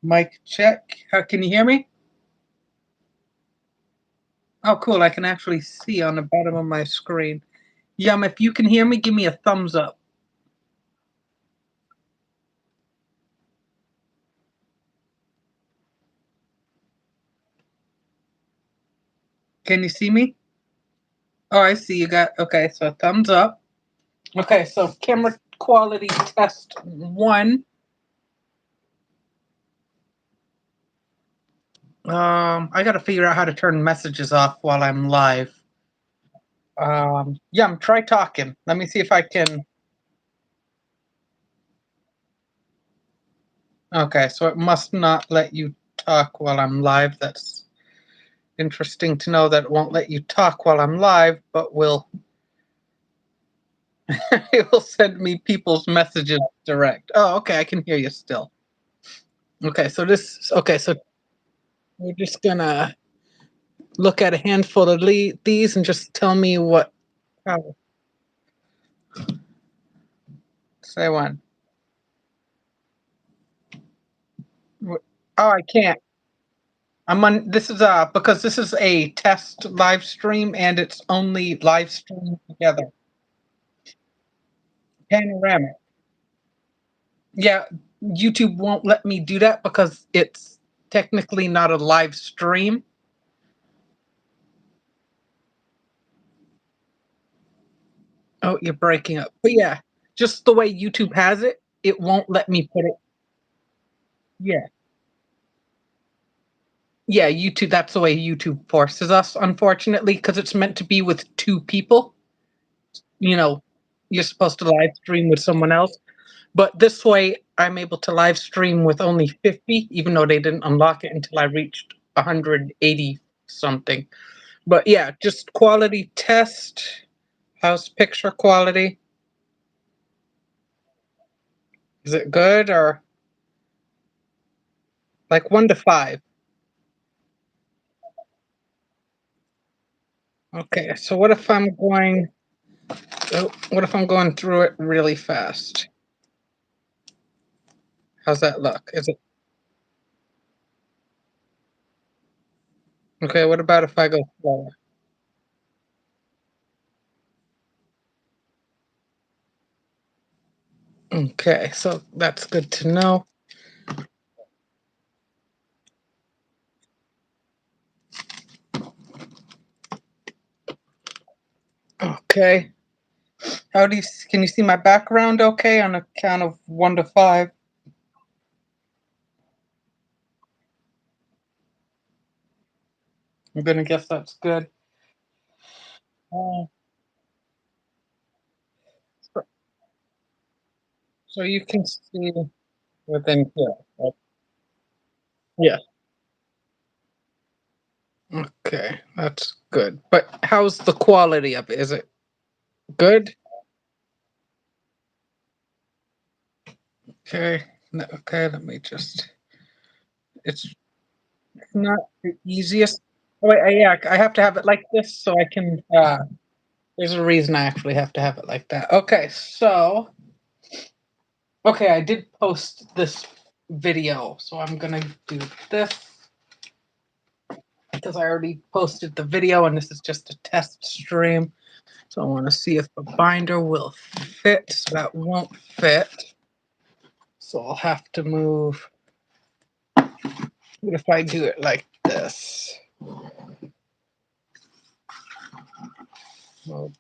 Mic check. How can you hear me? Oh, cool. I can actually see on the bottom of my screen. If you can hear me, give me a thumbs up. Can you see me? Oh, I see you got okay, so thumbs up. Okay, so camera quality test one. I gotta figure out how to turn messages off while I'm live. Try talking. Let me see if I can. Okay, so it must not let you talk while I'm live. That's interesting to know that it won't let you talk while I'm live, but will it will send me people's messages direct. Oh, okay, I can hear you still. Okay, so we're just gonna look at a handful of these and just tell me what. Oh, say one. Oh, I can't. I'm on. This is because this is a test live stream and it's only live stream together. Panoramic. Yeah, YouTube won't let me do that because it's technically not a live stream. Oh, you're breaking up. But yeah, just the way YouTube has it, it won't let me put it. Yeah. Yeah, YouTube, that's the way YouTube forces us, unfortunately, because it's meant to be with two people. You know, you're supposed to live stream with someone else. But this way, I'm able to live stream with only 50, even though they didn't unlock it until I reached 180 something. But yeah, just quality test. How's picture quality? Is it good or like 1 to 5? Okay, so what if I'm going through it really fast? How's that look? Is it okay? What about if I go slower? Okay, so that's good to know. Okay. Can you see my background okay on a count of 1 to 5? I'm gonna guess that's good. Uh, so so you can see within here. Right? Yeah. Okay, that's good. But how's the quality of it? Is it good? Okay. Okay, let me just. It's not the easiest. Oh, wait, yeah, I have to have it like this so I can. There's a reason I actually have to have it like that. Okay, so okay, I did post this video, so I'm gonna do this because I already posted the video and this is just a test stream. So I want to see if the binder will fit. So that won't fit. So I'll have to move. What if I do it like this? Okay,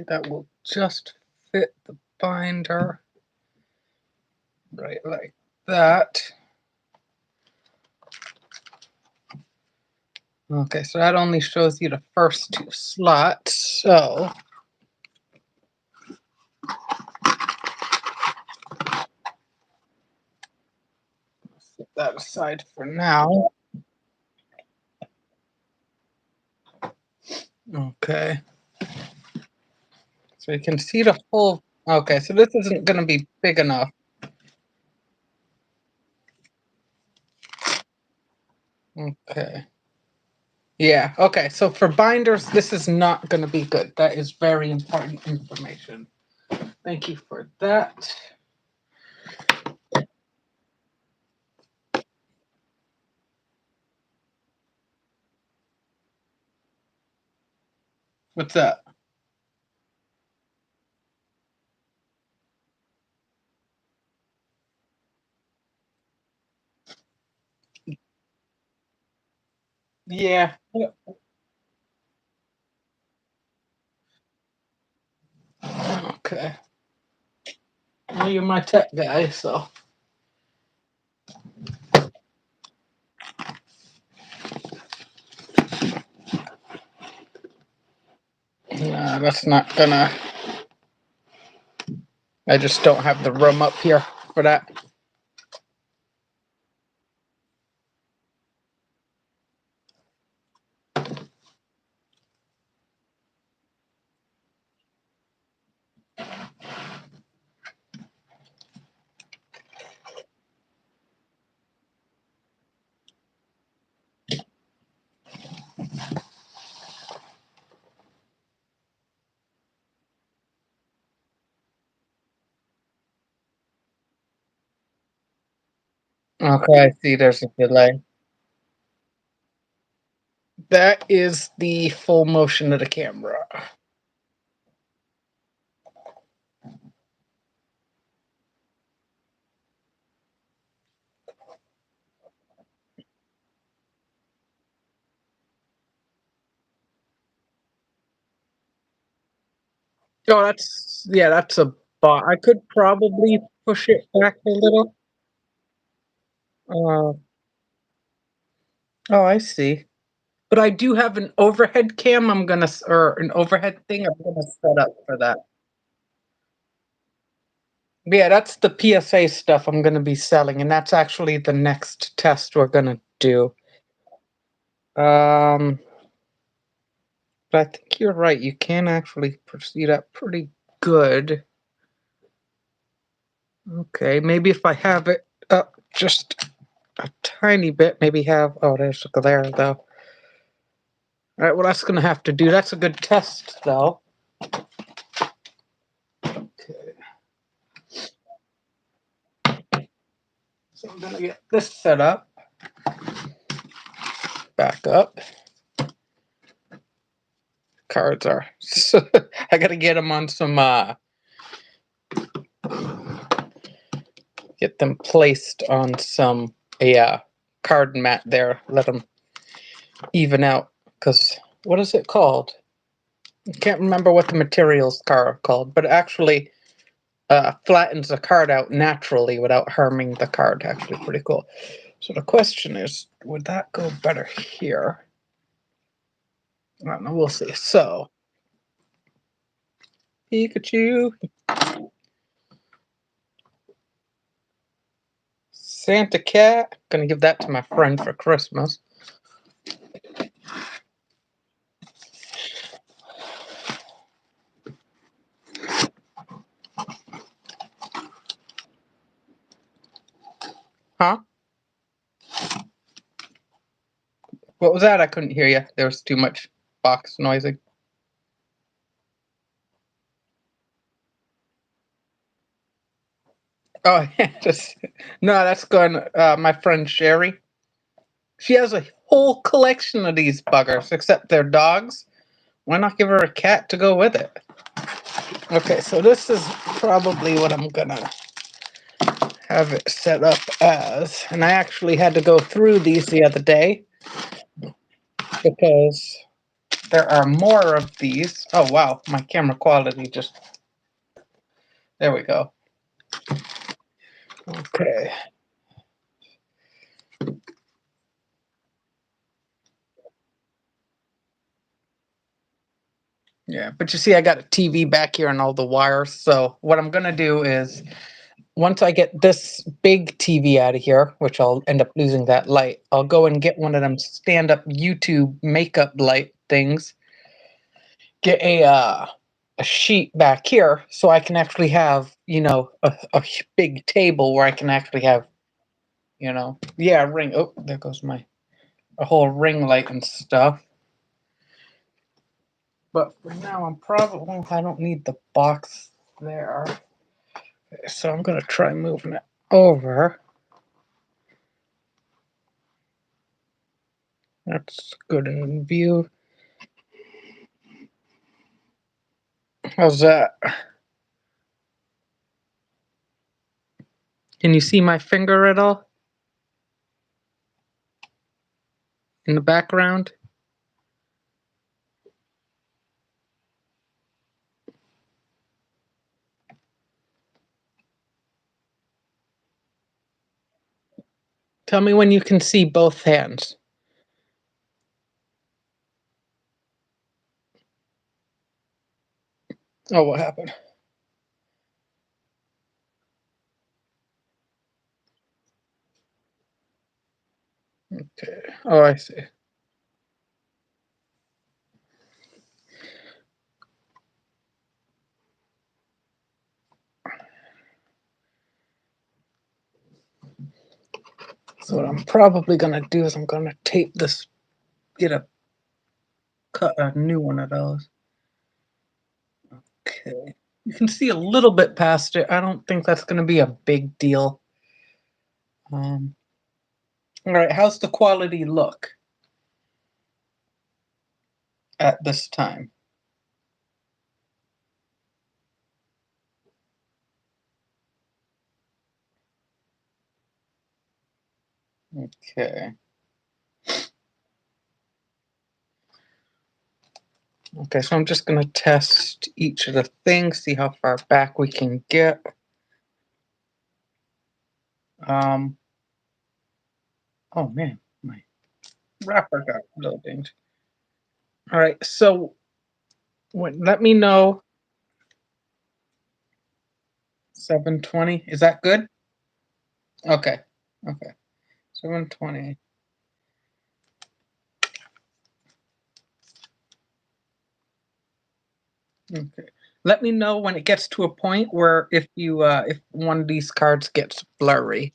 that will just fit the binder right like that. Okay, so that only shows you the first two slots. So set that aside for now. Okay, so you can see the whole. Okay, so this isn't going to be big enough. Okay. Yeah, okay. So for binders, this is not going to be good. That is very important information. Thank you for that. What's that? Yeah. Okay. Well, you're my tech guy, so. Nah, that's not gonna. I just don't have the room up here for that. Okay, I see there's a delay. That is the full motion of the camera. Oh, that's a bot. I could probably push it back a little. Uh, oh, I see. But I do have an overhead cam. Or an overhead thing. I'm gonna set up for that. Yeah, that's the PSA stuff I'm gonna be selling, and that's actually the next test we're gonna do. Um, but I think you're right. You can actually proceed up pretty good. Okay, maybe if I have it up just a tiny bit, maybe have. Oh, there's the glare though. All right, well, that's gonna have to do. That's a good test, though. Okay, so I'm gonna get this set up. Back up. Cards are. I gotta get them on some. Get them placed on some card mat there. Let them even out. Cause what is it called? I can't remember what the materials are called, but actually flattens the card out naturally without harming the card. Actually, pretty cool. So the question is, would that go better here? I don't know. We'll see. So Pikachu, Santa Cat. Gonna give that to my friend for Christmas. Huh? What was that? I couldn't hear you. There was too much box noising. Oh, yeah, just no. That's going. My friend Sherry. She has a whole collection of these buggers, except they're dogs. Why not give her a cat to go with it? Okay, so this is probably what I'm gonna have it set up as. And I actually had to go through these the other day because there are more of these. Oh, wow, my camera quality just. There we go. Okay. Yeah, but you see, I got a TV back here and all the wires. So what I'm gonna do is once I get this big TV out of here, which I'll end up losing that light, I'll go and get one of them stand-up YouTube makeup light things. Get a sheet back here so I can actually have a big table where I can actually have yeah, ring. Oh, there goes my a whole ring light and stuff. But for now, I don't need the box there. So I'm gonna try moving it over. That's good in view. How's that? Can you see my finger at all in the background? Tell me when you can see both hands. Oh, what happened? Okay. Oh, I see. So what I'm probably gonna do is I'm gonna tape this, get a cut a new one of those. Okay. You can see a little bit past it. I don't think that's gonna be a big deal. All right. How's the quality look at this time? Okay. Okay, so I'm just gonna test each of the things, see how far back we can get. Um, oh man, my wrapper got loaded. All right, so let me know 720. Is that good? Okay, okay, 720. Okay. Let me know when it gets to a point where if one of these cards gets blurry.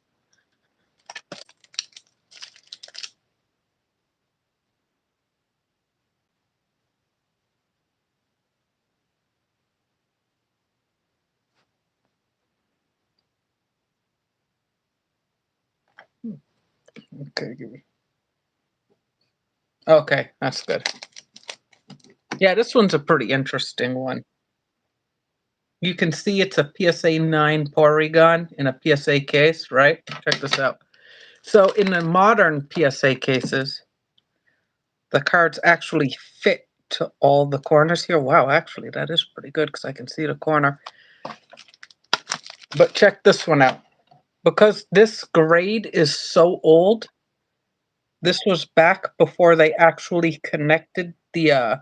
Okay, okay, that's good. Yeah, this one's a pretty interesting one. You can see it's a PSA 9 Porygon in a PSA case, right? Check this out. So in the modern PSA cases, the cards actually fit to all the corners here. Wow, actually, that is pretty good because I can see the corner. But check this one out. Because this grade is so old, this was back before they actually connected the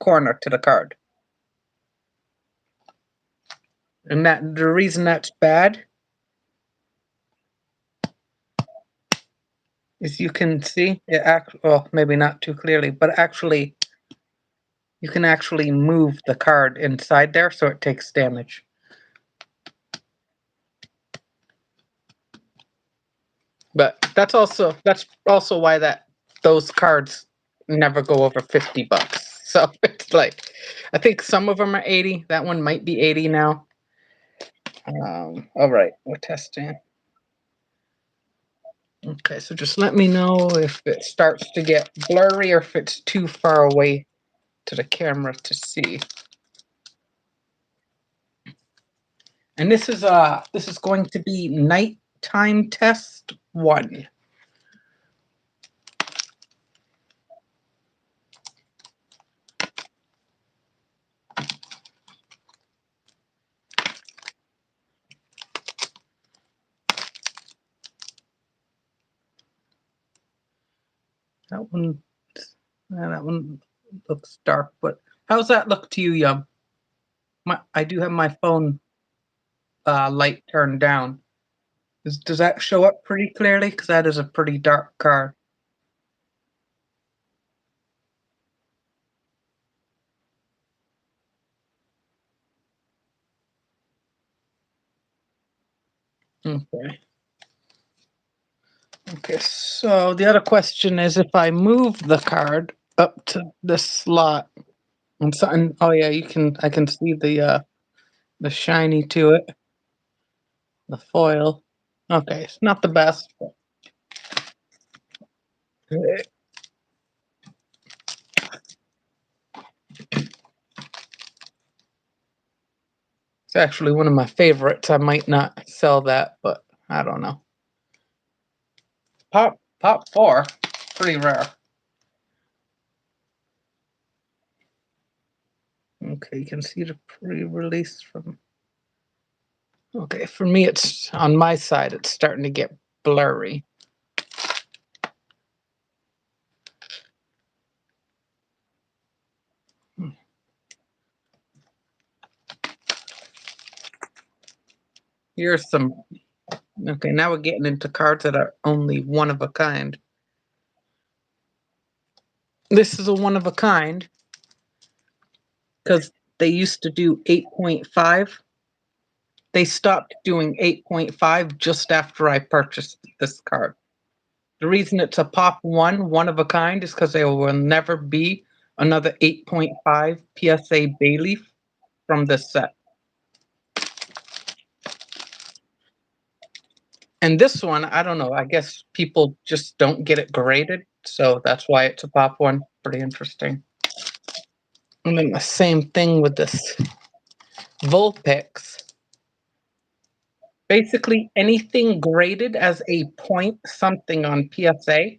corner to the card. And that the reason that's bad is you can see it well, maybe not too clearly, but actually you can actually move the card inside there so it takes damage. But that's also why those cards never go over $50. So it's like I think some of them are 80. That one might be 80 now. All right, we're testing. Okay, so just let me know if it starts to get blurry or if it's too far away to the camera to see. And this is going to be nighttime test 1. That one, that one looks dark, but how's that look to you, Yum? I do have my phone light turned down. Does that show up pretty clearly? Because that is a pretty dark card. Okay. Okay, so the other question is if I move the card up to this slot and something, oh yeah, I can see the shiny to it, the foil. Okay, it's not the best, but It's actually one of my favorites. I might not sell that, but I don't know. Pop 4, pretty rare. Okay, you can see the pre-release from. Okay, for me, it's on my side. It's starting to get blurry. Here's some. Okay, now we're getting into cards that are only one of a kind. This is a one of a kind because they used to do 8.5. They stopped doing 8.5 just after I purchased this card. The reason it's a pop one of a kind, is because there will never be another 8.5 PSA Bayleaf from this set. And this one, I don't know, I guess people just don't get it graded, so that's why it's a pop one. Pretty interesting. And then the same thing with this Vulpix. Basically, anything graded as a point something on PSA,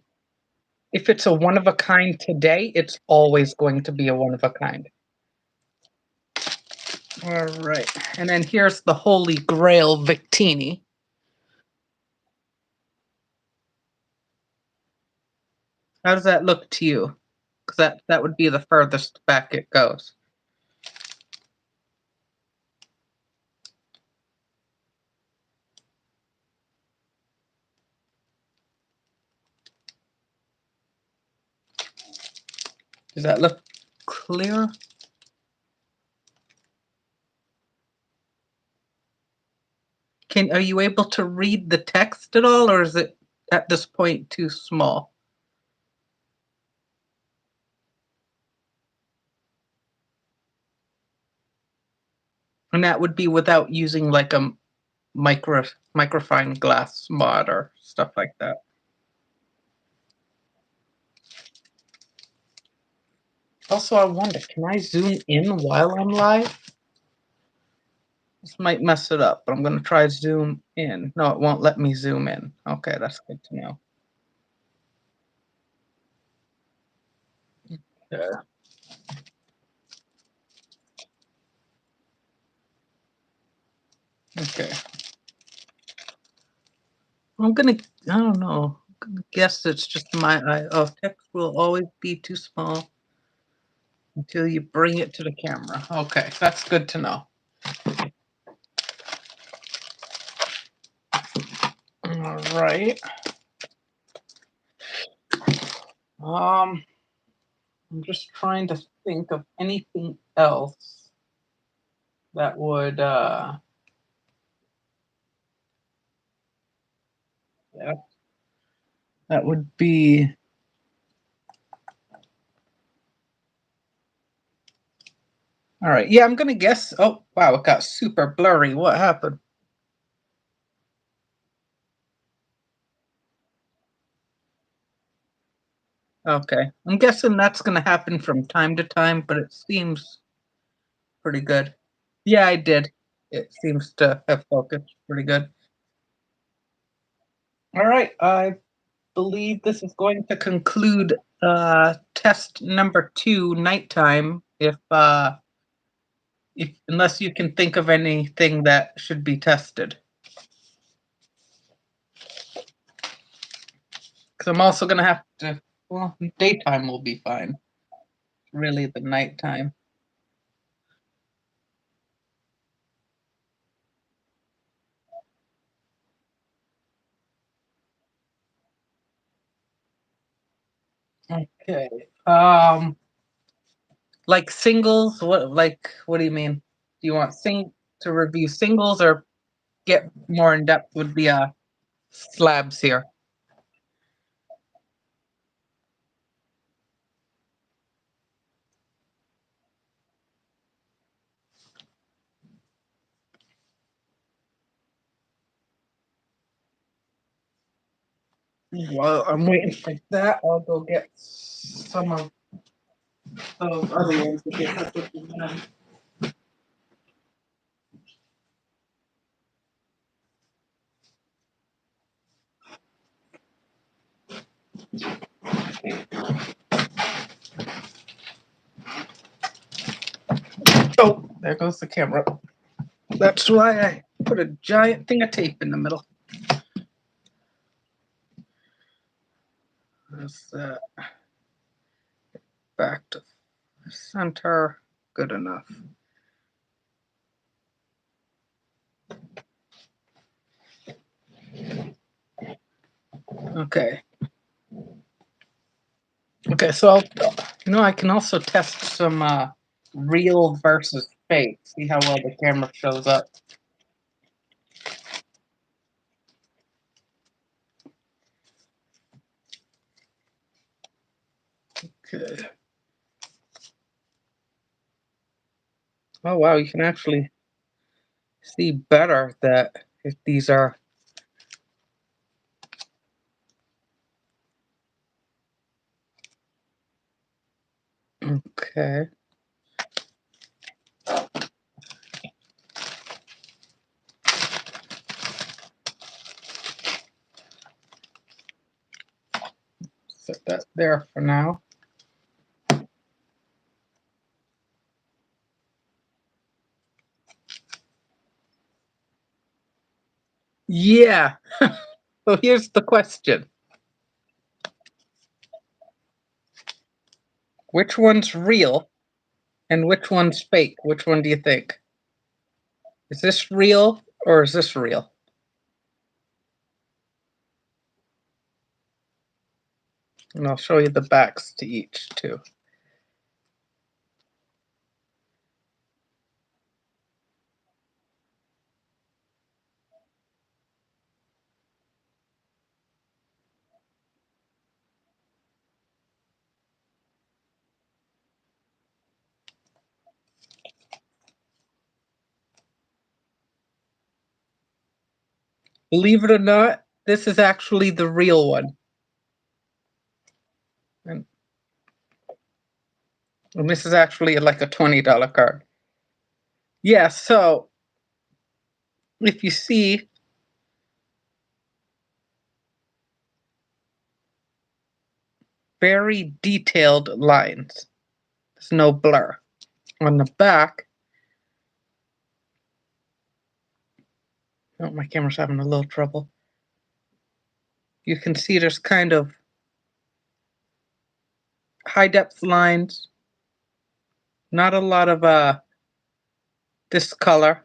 if it's a one of a kind today, it's always going to be a one of a kind. All right. And then here's the Holy Grail Victini. How does that look to you? Because that would be the furthest back it goes. Does that look clear? Are you able to read the text at all, or is it at this point too small? And that would be without using like a microfine glass mod or stuff like that. Also, I wonder, can I zoom in while I'm live? This might mess it up, but I'm going to try zoom in. No, it won't let me zoom in. Okay, that's good to know. Yeah. Okay. I don't know. I'm gonna guess it's just my eye. Oh, text will always be too small until you bring it to the camera. Okay, that's good to know. All right. Um, I'm just trying to think of anything else that would yeah, that would be all right. Yeah, I'm gonna guess. Oh wow, it got super blurry. What happened? Okay. I'm guessing that's gonna happen from time to time, but it seems pretty good. Yeah, I did. It seems to have focused pretty good. All right. I believe this is going to conclude test number 2, nighttime. If unless you can think of anything that should be tested. Because I'm also gonna have to. Well, daytime will be fine. Really, the nighttime. Okay. Like singles. What do you mean? Do you want to review singles or get more in depth with the slabs here? While I'm waiting for that, I'll go get some of those other ones to get up with the Oh, there goes the camera. That's why I put a giant thing of tape in the middle. That's that. Back to center. Good enough. Okay. Okay, so I can also test some real versus fake. See how well the camera shows up. Okay. Oh wow, you can actually see better that if these are okay. Set that there for now. Yeah. So here's the question. Which one's real and which one's fake? Which one do you think? Is this real or is this real? And I'll show you the backs to each too. Believe it or not, this is actually the real one. And, and this is actually like a $20 card. Yeah, so if you see, very detailed lines. There's no blur. On the back, oh, my camera's having a little trouble. You can see there's kind of high depth lines, not a lot of this color.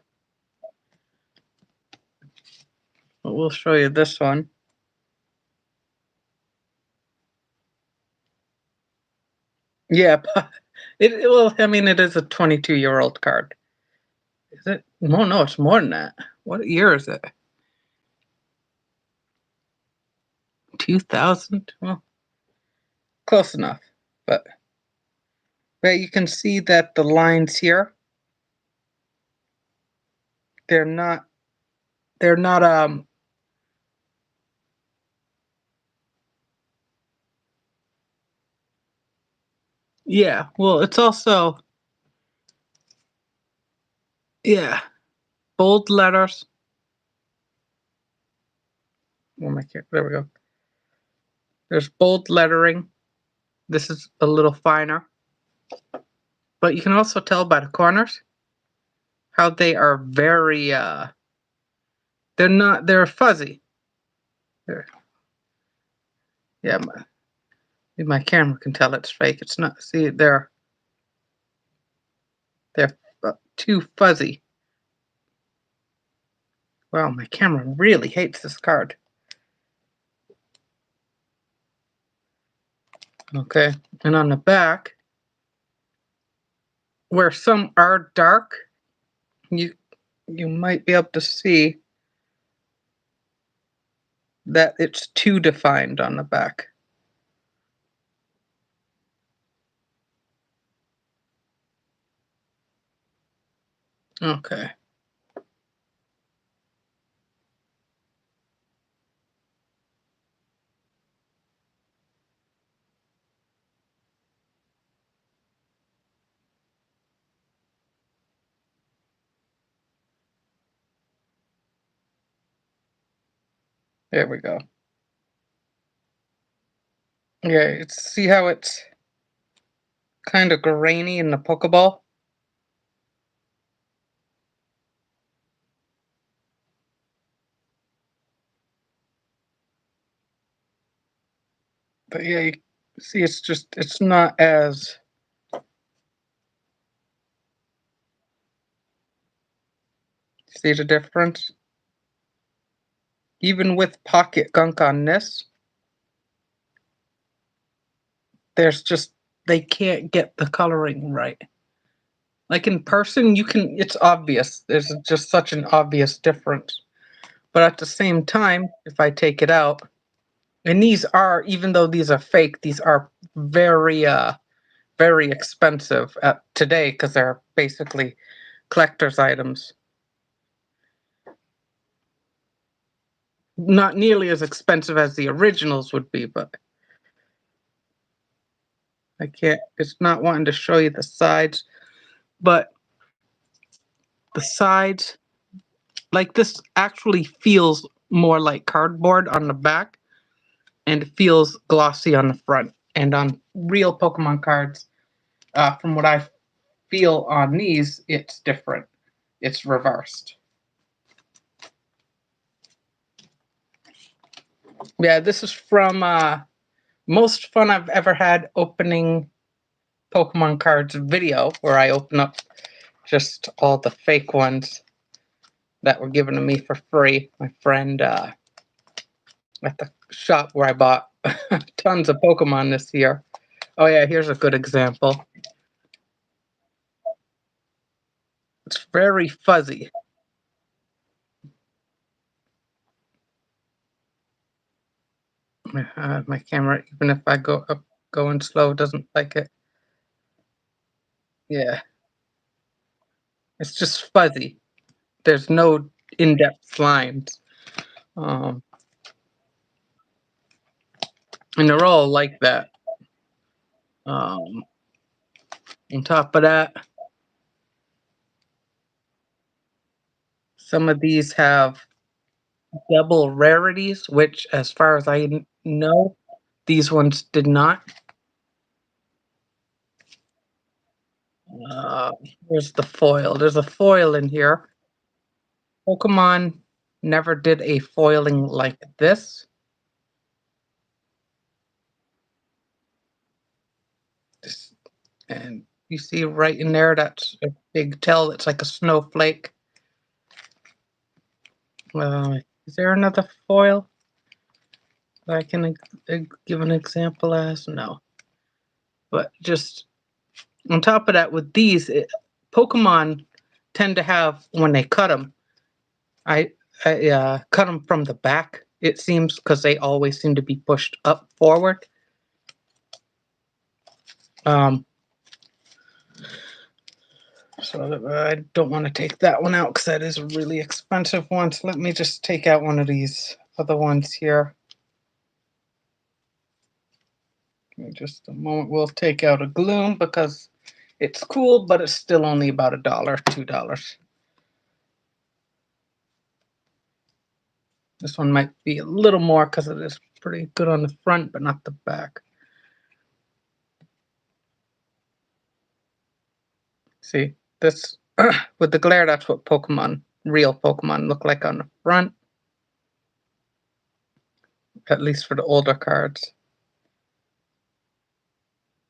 But we'll show you this one. Yeah, well, I mean, it is a 22-year-old card. Is it? No, it's more than that. What year is it? 2000? Well, close enough. But you can see that the lines here, they're not yeah, well, it's also yeah, bold letters. Oh my God, there we go. There's bold lettering. This is a little finer. But you can also tell by the corners how they are very they're fuzzy. They're, yeah, my camera can tell it's fake. It's not. See, they're too fuzzy. Wow, my camera really hates this card. Okay, and on the back, where some are dark, you might be able to see that it's too defined on the back. Okay. There we go. Yeah, see how it's kind of grainy in the Pokeball? But yeah, you see, it's not as see the difference? Even with pocket gunk on this, there's just they can't get the coloring right. Like in person, you can it's obvious. There's just such an obvious difference. But at the same time, if I take it out, and these are even though these are fake, these are very very expensive at today because they're basically collector's items. Not nearly as expensive as the originals would be, but I can't it's not wanting to show you the sides, but the sides like this actually feels more like cardboard on the back and it feels glossy on the front. And on real Pokemon cards, from what I feel on these, it's different. It's reversed. Yeah, this is from most fun I've ever had opening Pokemon cards video, where I open up just all the fake ones that were given to me for free. My friend at the shop where I bought tons of Pokemon this year. Oh yeah, here's a good example. It's very fuzzy. My camera, even if I go up going slow, doesn't like it. Yeah, it's just fuzzy. There's no in-depth lines. Um, and they're all like that. Um, on top of that, some of these have double rarities, which, as far as I know, these ones did not. Uh, Where's the foil? There's a foil in here. Pokemon never did a foiling like this. This- And you see right in there, that's a big tell. It's like a snowflake. Is there another foil that I can give an example as? No. But just on top of that, with these, Pokemon tend to have, when they cut them, I, I cut them from the back, it seems, because they always seem to be pushed up forward. Um, so I don't want to take that one out because that is a really expensive one. So let me just take out one of these other ones here. In just a moment, we'll take out a Gloom because it's cool, but it's still only about $1, $2. This one might be a little more because it is pretty good on the front, but not the back. See, this with the glare, that's what real Pokemon look like on the front, at least for the older cards.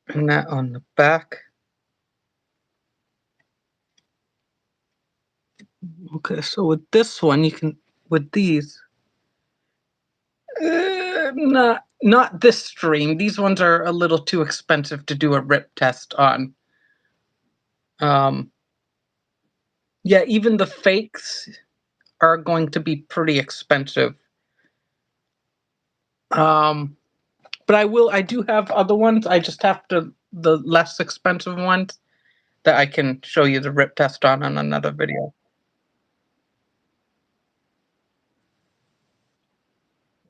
And that on the back. Okay, so with this one, you can, with these, not this stream. These ones are a little too expensive to do a rip test on. Um, yeah, even the fakes are going to be pretty expensive. Um, but I do have other ones. I just have to, the less expensive ones that I can show you the rip test on another video.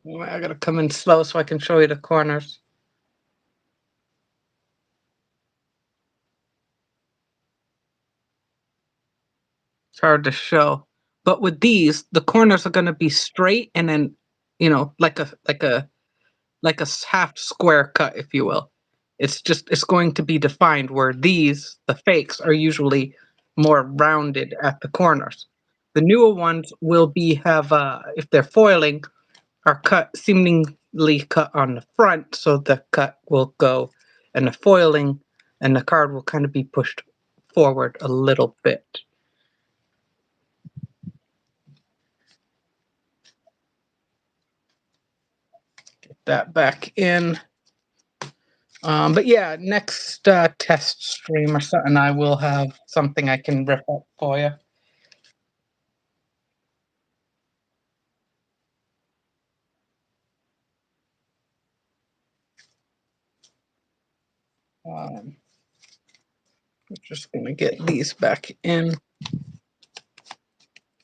I gotta come in slow so I can show you the corners. It's hard to show. But with these, the corners are gonna be straight and then, like a like a half square cut, if you will. It's going to be defined where these, the fakes, are usually more rounded at the corners. The newer ones will be have if they're foiling, are cut seemingly cut on the front, so the cut will go and the foiling and the card will kind of be pushed forward a little bit. Get that back in. But yeah, next test stream or something, I will have something I can rip up for you. I'm just gonna get these back in.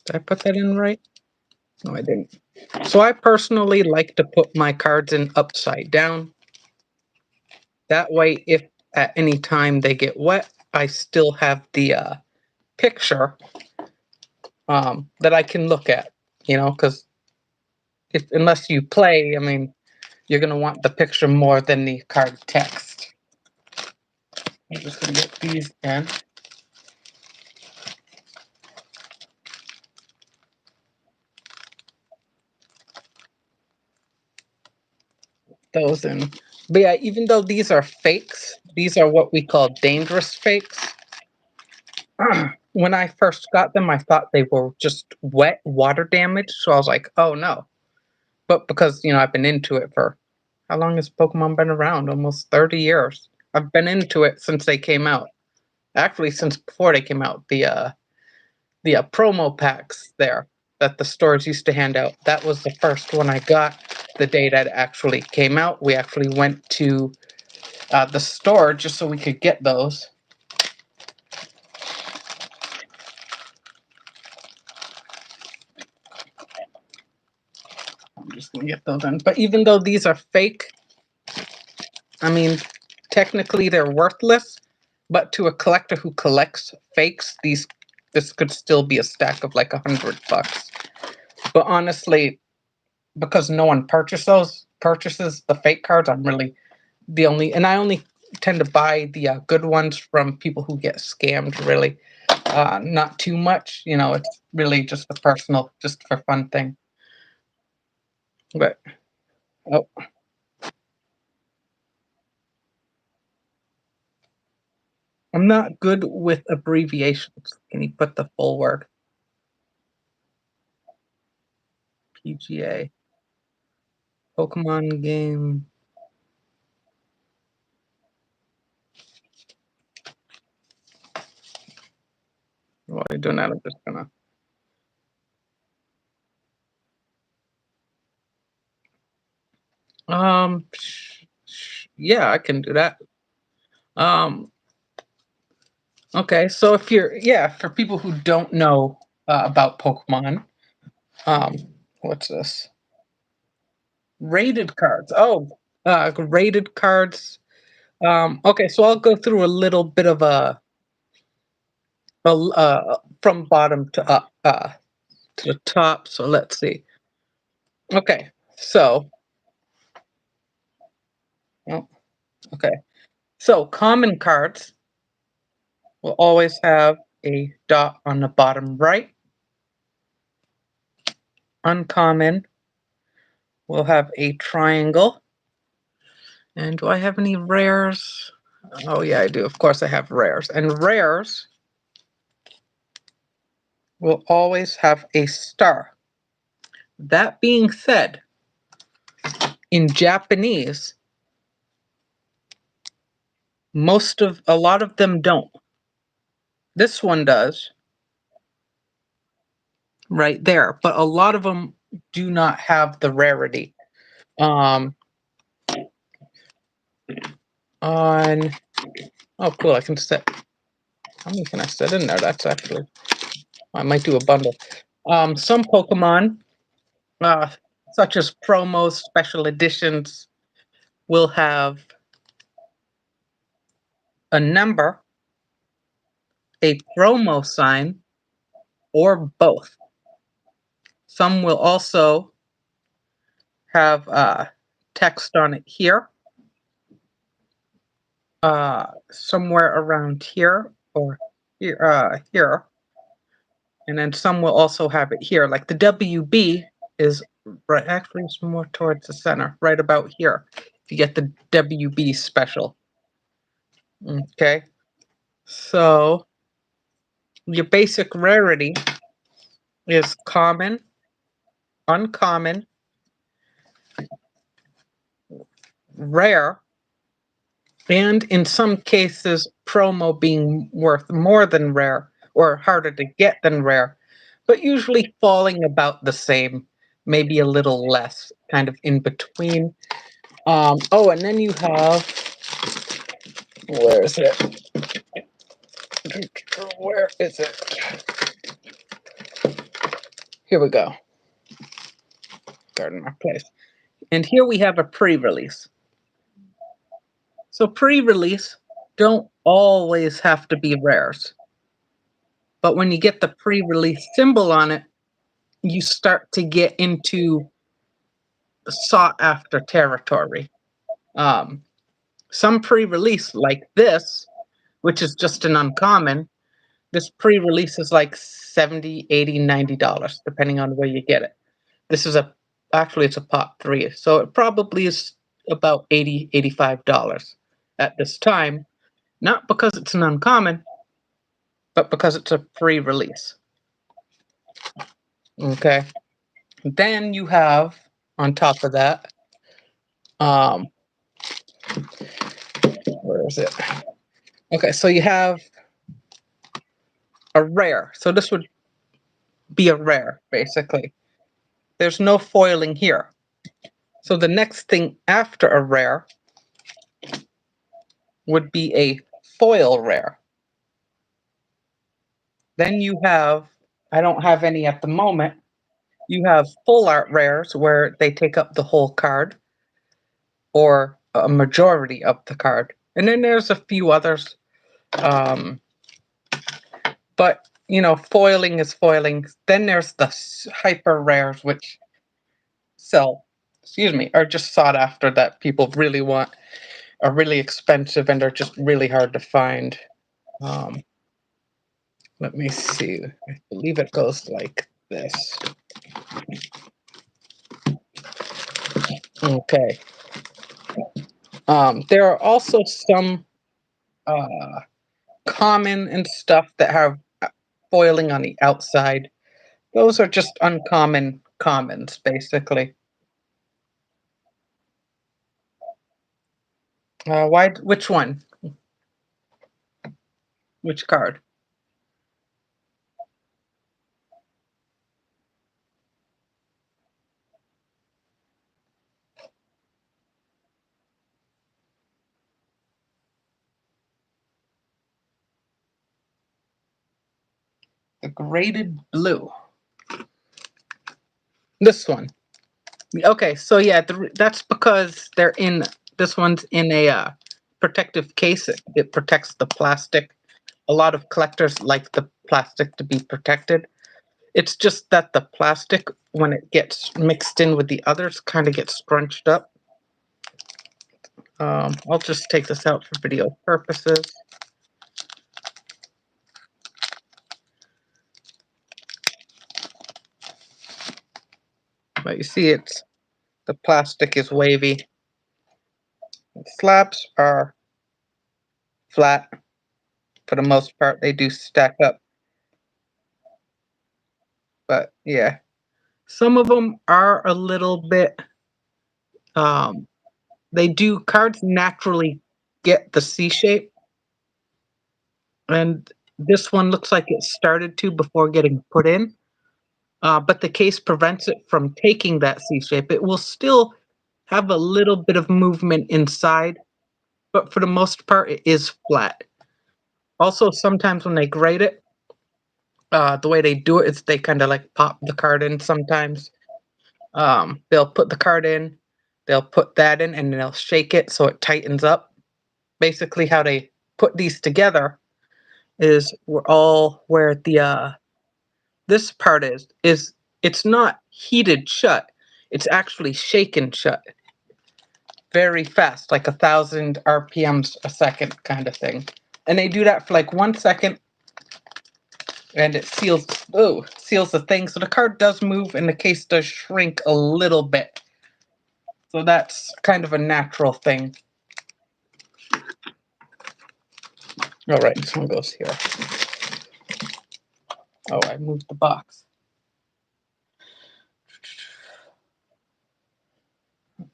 Did I put that in right? No, I didn't. So I personally like to put my cards in upside down. That way, if at any time they get wet, I still have the picture that I can look at. You know, because if unless you play, I mean, you're gonna want the picture more than the card text. I'm just gonna get these in. Those in. But yeah, even though these are fakes, these are what we call dangerous fakes. When I first got them, I thought they were just wet water damage. So I was like, oh no. But because, I've been into it for how long has Pokemon been around? Almost 30 years. I've been into it since they came out. Actually, since before they came out, the promo packs there that the stores used to hand out. That was the first one I got the day that it actually came out. We actually went to the store just so we could get those. I'm just gonna get those in. But even though these are fake, I mean, technically they're worthless. But to a collector who collects fakes, this could still be a stack of like $100. But honestly, because no one purchases the fake cards, I'm really and I only tend to buy the good ones from people who get scammed. Really, not too much. It's really just a personal, just for fun thing. But oh, I'm not good with abbreviations. Can you put the full word? PGA, Pokemon game. While you're doing that, I'm just gonna. Yeah, I can do that. Um, okay, so for people who don't know about Pokemon, um, what's this? Rated cards. Oh, rated cards. Okay, so I'll go through a little bit of from bottom to the top. So let's see. Okay, so oh, okay, so common cards will always have a dot on the bottom right. Uncommon will have a triangle. And do I have any rares? Oh yeah, I do. Of course, I have rares. And rares will always have a star. That being said, in Japanese, a lot of them don't. This one does, right there, but a lot of them do not have the rarity. Um, on oh cool, I can set. How many can I set in there? That's actually I might do a bundle. Some Pokemon, uh, such as promos, special editions, will have a number, a promo sign, or both. Some will also have text on it here, somewhere around here or here, and then some will also have it here. Like the WB is right, actually it's more towards the center, right about here. If you get the WB special. Okay, so your basic rarity is common, uncommon, rare, and in some cases, promo being worth more than rare or harder to get than rare, but usually falling about the same, maybe a little less, kind of in between. Oh, and then you have, where is it? Where is it? Here we go. Garden my place. And here we have a pre-release. So pre-release don't always have to be rares. But when you get the pre-release symbol on it, you start to get into sought after territory. Some pre-release like this, which is just an uncommon, this pre-release is like $70, $80, $90, depending on where you get it. This is actually it's a pot 3, so it probably is about $80, $85 at this time, not because it's an uncommon, but because it's a pre-release. Okay. Then you have, on top of that, where is it? Okay, so you have a rare. So this would be a rare, basically. There's no foiling here. So the next thing after a rare would be a foil rare. Then you have, I don't have any at the moment, you have full art rares where they take up the whole card or a majority of the card. And then there's a few others. But, foiling is foiling. Then there's the hyper rares, which sell, are just sought after that people really want, are really expensive, and are just really hard to find. Um, let me see. I believe it goes like this. Okay. There are also some common and stuff that have foiling on the outside. Those are just uncommon commons, basically. Why? Which one? Which card? The graded blue. This one. Okay, so yeah, that's because they're in. This one's in a protective case. It protects the plastic. A lot of collectors like the plastic to be protected. It's just that the plastic, when it gets mixed in with the others, kind of gets scrunched up. I'll just take this out for video purposes. But you see, the plastic is wavy. The slabs are flat. For the most part, they do stack up. But yeah, some of them are a little bit. Um, cards naturally get the C shape, and this one looks like it started to before getting put in. But the case prevents it from taking that C shape. It will still have a little bit of movement inside, but for the most part, it is flat. Also, sometimes when they grade it, the way they do it is they kind of like pop the card in sometimes. They'll put the card in, they'll put that in, and they'll shake it so it tightens up. Basically, how they put these together is where the this part is it's not heated shut, it's actually shaken shut. very fast, like 1,000 RPMs a second kind of thing. And they do that for like 1 second, and it seals the thing. So the card does move and the case does shrink a little bit. So that's kind of a natural thing. All right, this one goes here. Oh, I moved the box.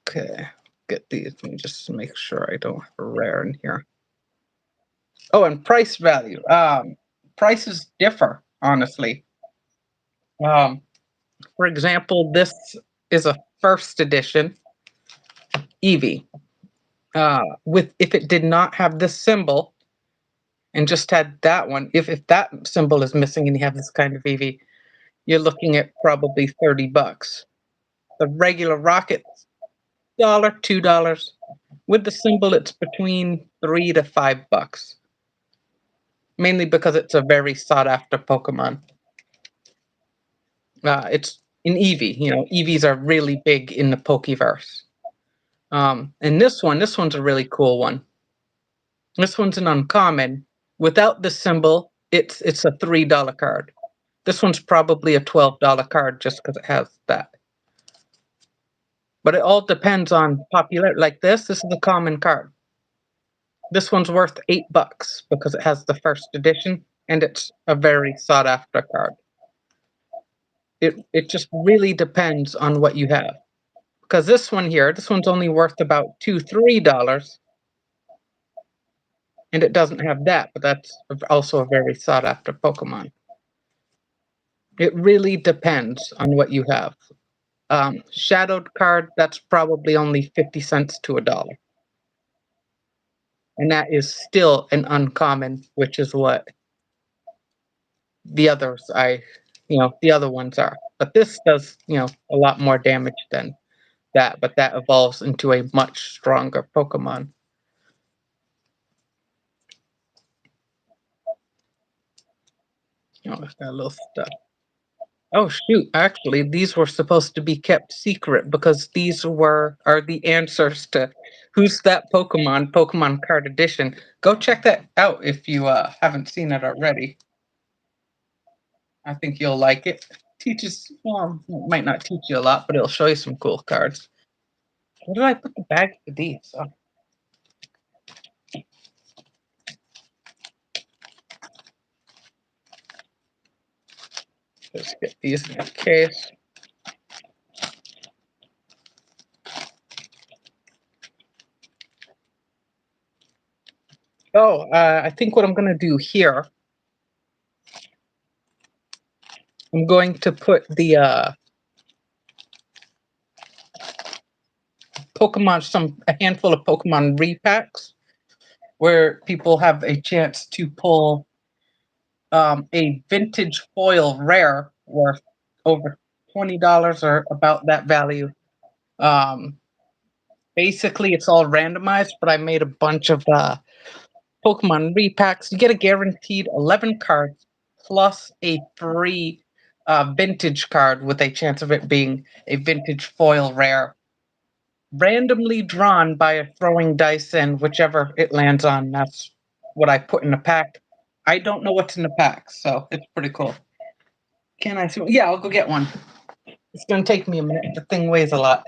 Okay, get these. Let me just make sure I don't have a rare in here. Oh, and price value. Prices differ, honestly. Um, for example, this is a first edition Eevee. With if it did not have this symbol and just had that one, if that symbol is missing and you have this kind of Eevee, you're looking at probably $30. The regular rocket, $2. With the symbol, it's between $3 to $5. Mainly because it's a very sought after Pokemon. It's an Eevee. You know, Eevees are really big in the Pokeverse. And this one's a really cool one. This one's an uncommon. Without the symbol, it's a $3 card. This one's probably a $12 card just because it has that. But it all depends on popularity. Like this is a common card. This one's worth $8 because it has the first edition and it's a very sought after card. It just really depends on what you have. Because this one's only worth about $2-3, and it doesn't have that, but that's also a very sought after Pokemon. It really depends on what you have. Shadowed card, that's probably only 50 cents to $1. And that is still an uncommon, which is what the others the other ones are. But this does, a lot more damage than that, but that evolves into a much stronger Pokemon. Oh, it's got a little stuff. Oh shoot, actually these were supposed to be kept secret because are the answers to Who's That Pokemon Card Edition. Go check that out if you haven't seen it already. I think you'll like it. It might not teach you a lot, but it'll show you some cool cards. Where did I put the bag for these? Oh, let's get these in the case. Oh, I think what I'm gonna do here, I'm going to put the a handful of Pokemon repacks where people have a chance to pull a vintage foil rare worth over $20 or about that value. Um, Basically, it's all randomized, but I made a bunch of Pokemon repacks. You get a guaranteed 11 cards plus a free vintage card with a chance of it being a vintage foil rare. Randomly drawn by a throwing dice, and whichever it lands on, that's what I put in the pack. I don't know what's in the pack, so it's pretty cool. Can I see? Yeah, I'll go get one. It's gonna take me a minute. The thing weighs a lot.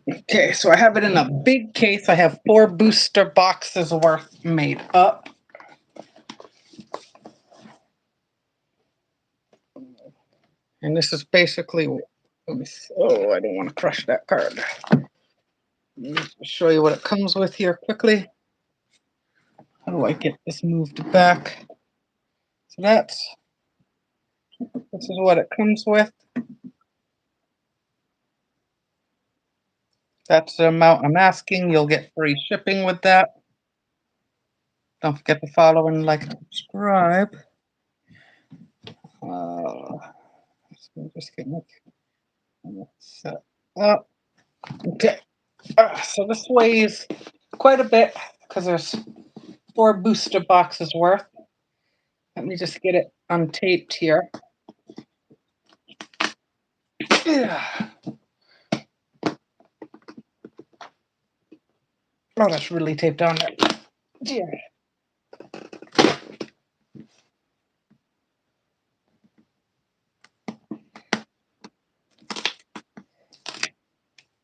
Okay, so I have it in a big case. I have 4 booster boxes worth made up. And this is basically, let me see. Oh, I don't want to crush that card. Let me show you what it comes with here quickly. How do I get this moved back? So this is what it comes with. That's the amount I'm asking. You'll get free shipping with that. Don't forget to follow and like and subscribe. So just get my set up. Okay. So this weighs quite a bit because there's 4 booster boxes worth. Let me just get it untaped here. Yeah. Oh, that's really taped on there. Yeah.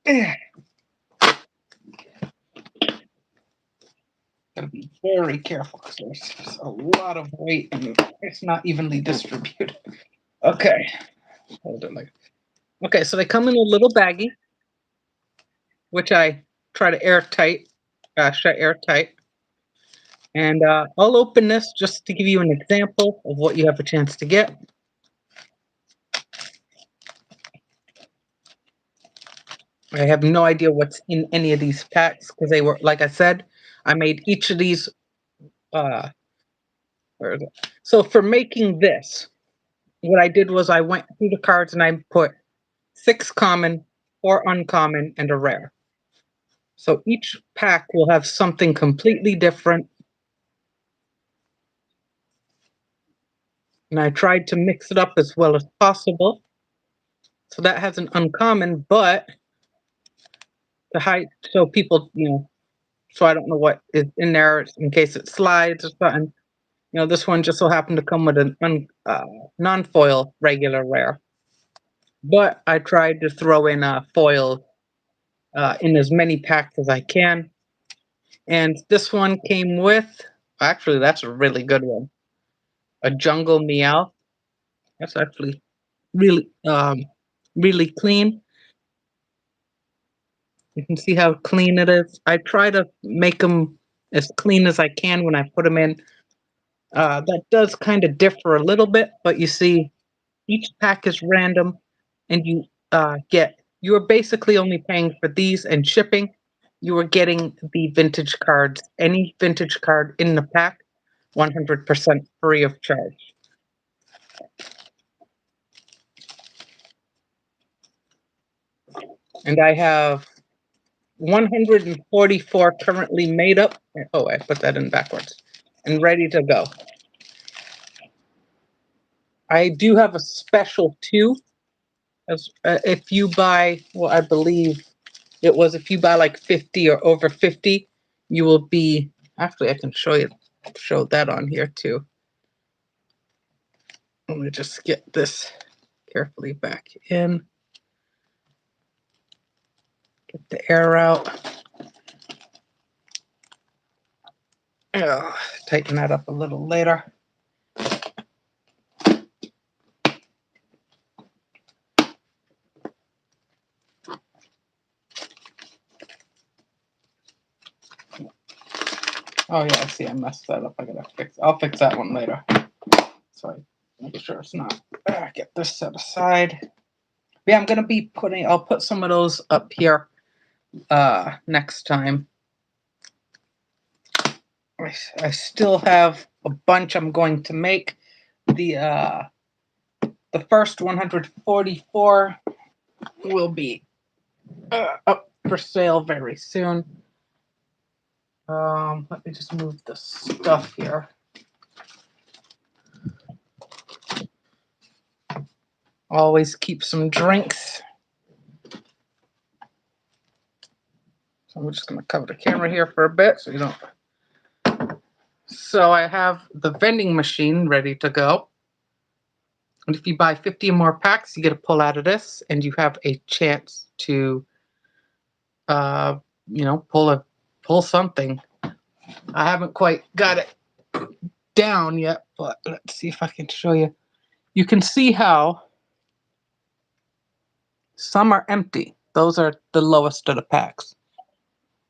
Yeah. Gotta be very careful because there's a lot of weight and it's not evenly distributed. Okay. Hold it like. Okay, so they come in a little baggie, which I try to shut airtight. And I'll open this just to give you an example of what you have a chance to get. I have no idea what's in any of these packs because they were, like I said, I made each of these. Where is it? So for making this, what I did was I went through the cards and I put 6 common, 4 uncommon, and a rare. So each pack will have something completely different. And I tried to mix it up as well as possible. So that has an uncommon, but the height, so people, so I don't know what is in there in case it slides or something. This one just so happened to come with an non-foil regular rare. But I tried to throw in a foil in as many packs as I can. And this one came with, actually, that's a really good one. A jungle meow. That's actually really, really clean. You can see how clean it is. I try to make them as clean as I can when I put them in. That does kind of differ a little bit, but you see, each pack is random, and you are basically only paying for these and shipping. You are getting the vintage cards, any vintage card in the pack, 100% free of charge. And I have 144 currently made up. Oh, I put that in backwards. And ready to go. I do have a special too. As if you buy, well, I believe it was if you buy like 50 or over 50, you will be. Actually, I can show that on here too. Let me just get this carefully back in. Get the air out. Tighten that up a little later. Oh yeah, I see. I messed that up. I'll fix that one later. Sorry, make sure it's not. Get this set aside. Yeah, I'll put some of those up here next time. I still have a bunch I'm going to make. The first 144 will be up for sale very soon. Let me just move the stuff here. Always keep some drinks. So I'm just going to cover the camera here for a bit so you don't. So I have the vending machine ready to go. And if you buy 50 or more packs, you get a pull out of this, and you have a chance to, pull something. I haven't quite got it down yet, but let's see if I can show you. You can see how some are empty. Those are the lowest of the packs.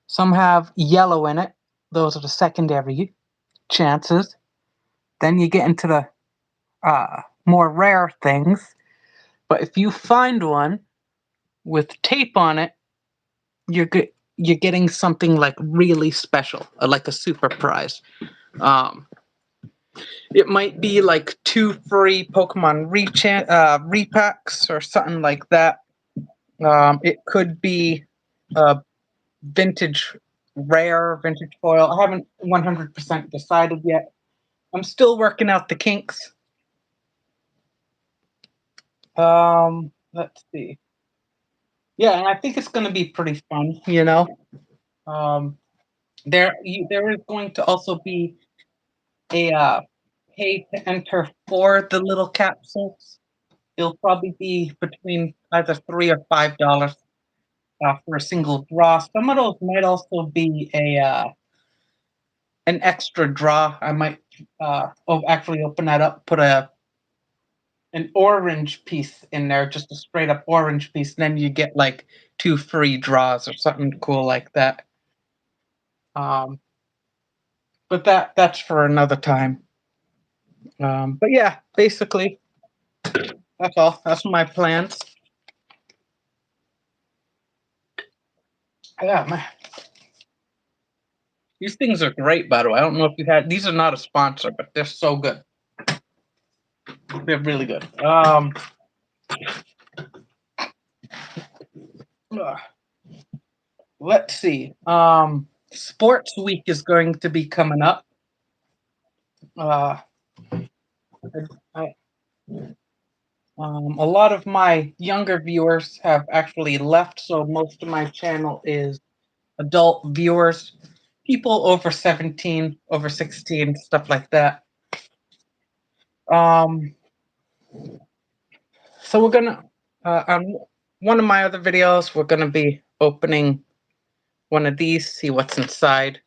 Some have yellow in it. Those are the secondary chances. Then you get into the more rare things. But if you find one with tape on it, you're getting something like really special, like a super prize. Um, it might be like 2 free Pokemon repacks or something like that. It could be a vintage rare, vintage foil. I haven't 100% decided yet. I'm still working out the kinks. Let's see. Yeah, and I think it's going to be pretty fun. Um, there is going to also be a pay to enter for the little capsules. It'll probably be between either $3 or $5 for a single draw. Some of those might also be a an extra draw. I might actually open that up, put an orange piece in there, just a straight up orange piece. Then you get like 2 free draws or something cool like that. Um, but that's for another time. But yeah, basically that's all. That's my plans. Yeah, man. These things are great, by the way. I don't know if you had. These are not a sponsor, but they're so good. They're really good. Let's see. Sports week is going to be coming up. Uh, I, a lot of my younger viewers have actually left, so most of my channel is adult viewers, people over 17, over 16, stuff like that. Um, so we're gonna on one of my other videos, we're gonna be opening one of these, see what's inside.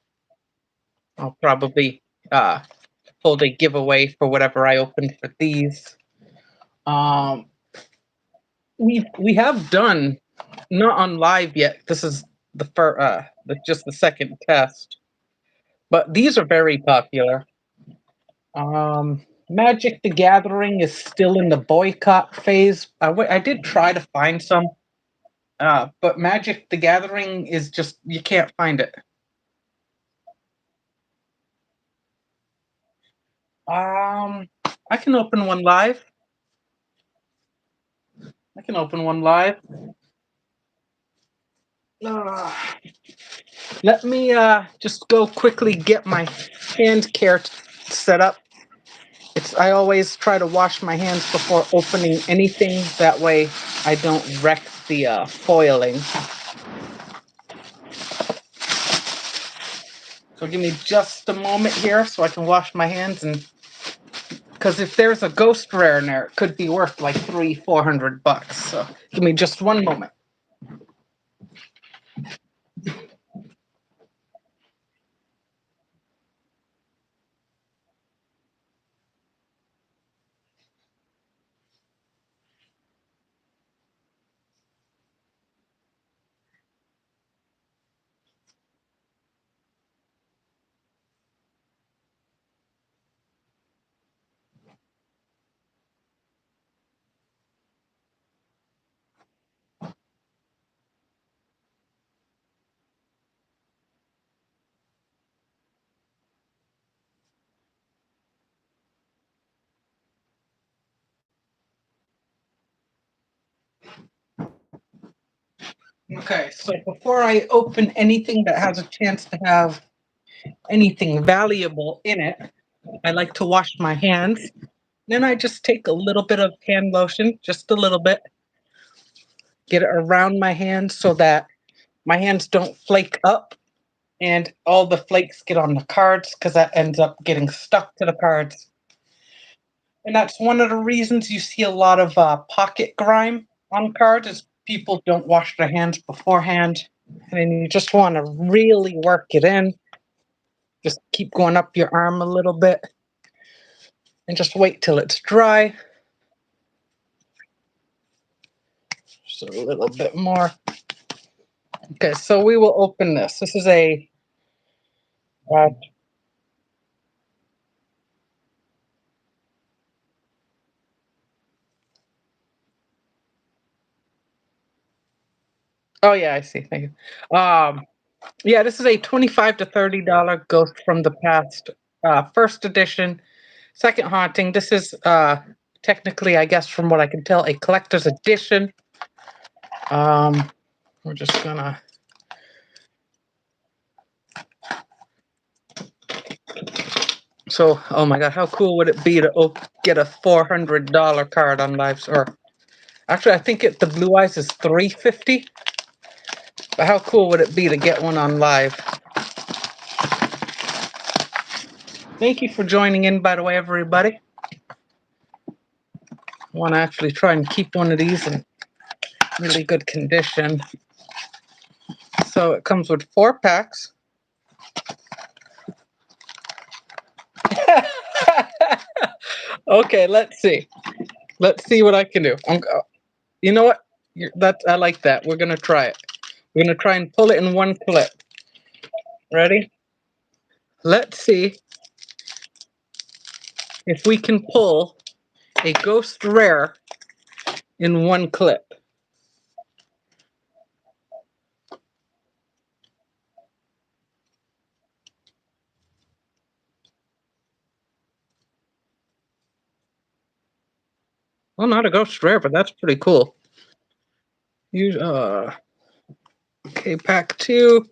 I'll probably hold a giveaway for whatever I open for these. Um, we have done, not on live yet. This is the first, just the second test, but these are very popular. Magic the Gathering is still in the boycott phase. I did try to find some, but Magic the Gathering is just, you can't find it. Um, I can open one live. I can open one live. Uh, Let me just go quickly get my hand care set up. I always try to wash my hands before opening anything. That way I don't wreck the foiling. So give me just a moment here so I can wash my hands, and because if there's a ghost rare in there, it could be worth like $300-400. So give me just one moment. Okay, so before I open anything that has a chance to have anything valuable in it, I like to wash my hands. Then I just take a little bit of hand lotion, just a little bit, get it around my hands so that my hands don't flake up and all the flakes get on the cards, because that ends up getting stuck to the cards. And that's one of the reasons you see a lot of pocket grime on cards, is people don't wash their hands beforehand. And then you just want to really work it in. Just keep going up your arm a little bit and just wait till it's dry. Just a little bit more. Okay, so we will open this. This is a. Uh, oh yeah, I see. Thank you. Yeah, this is a $25 to $30 Ghost from the Past, first edition, second haunting. This is technically, I guess, from what I can tell, a collector's edition. Um, we're just gonna. So, oh my God, how cool would it be to get a $400 card on Live? Or actually, I think the Blue Eyes is $350. But how cool would it be to get one on Live? Thank you for joining in, by the way, everybody. I want to actually try and keep one of these in really good condition. So it comes with 4 packs. Okay, let's see. Let's see what I can do. You know what? I like that. We're gonna try it. We're gonna try and pull it in one clip. Ready? Let's see if we can pull a Ghost Rare in one clip. Well, not a Ghost Rare, but that's pretty cool. Okay, pack 2.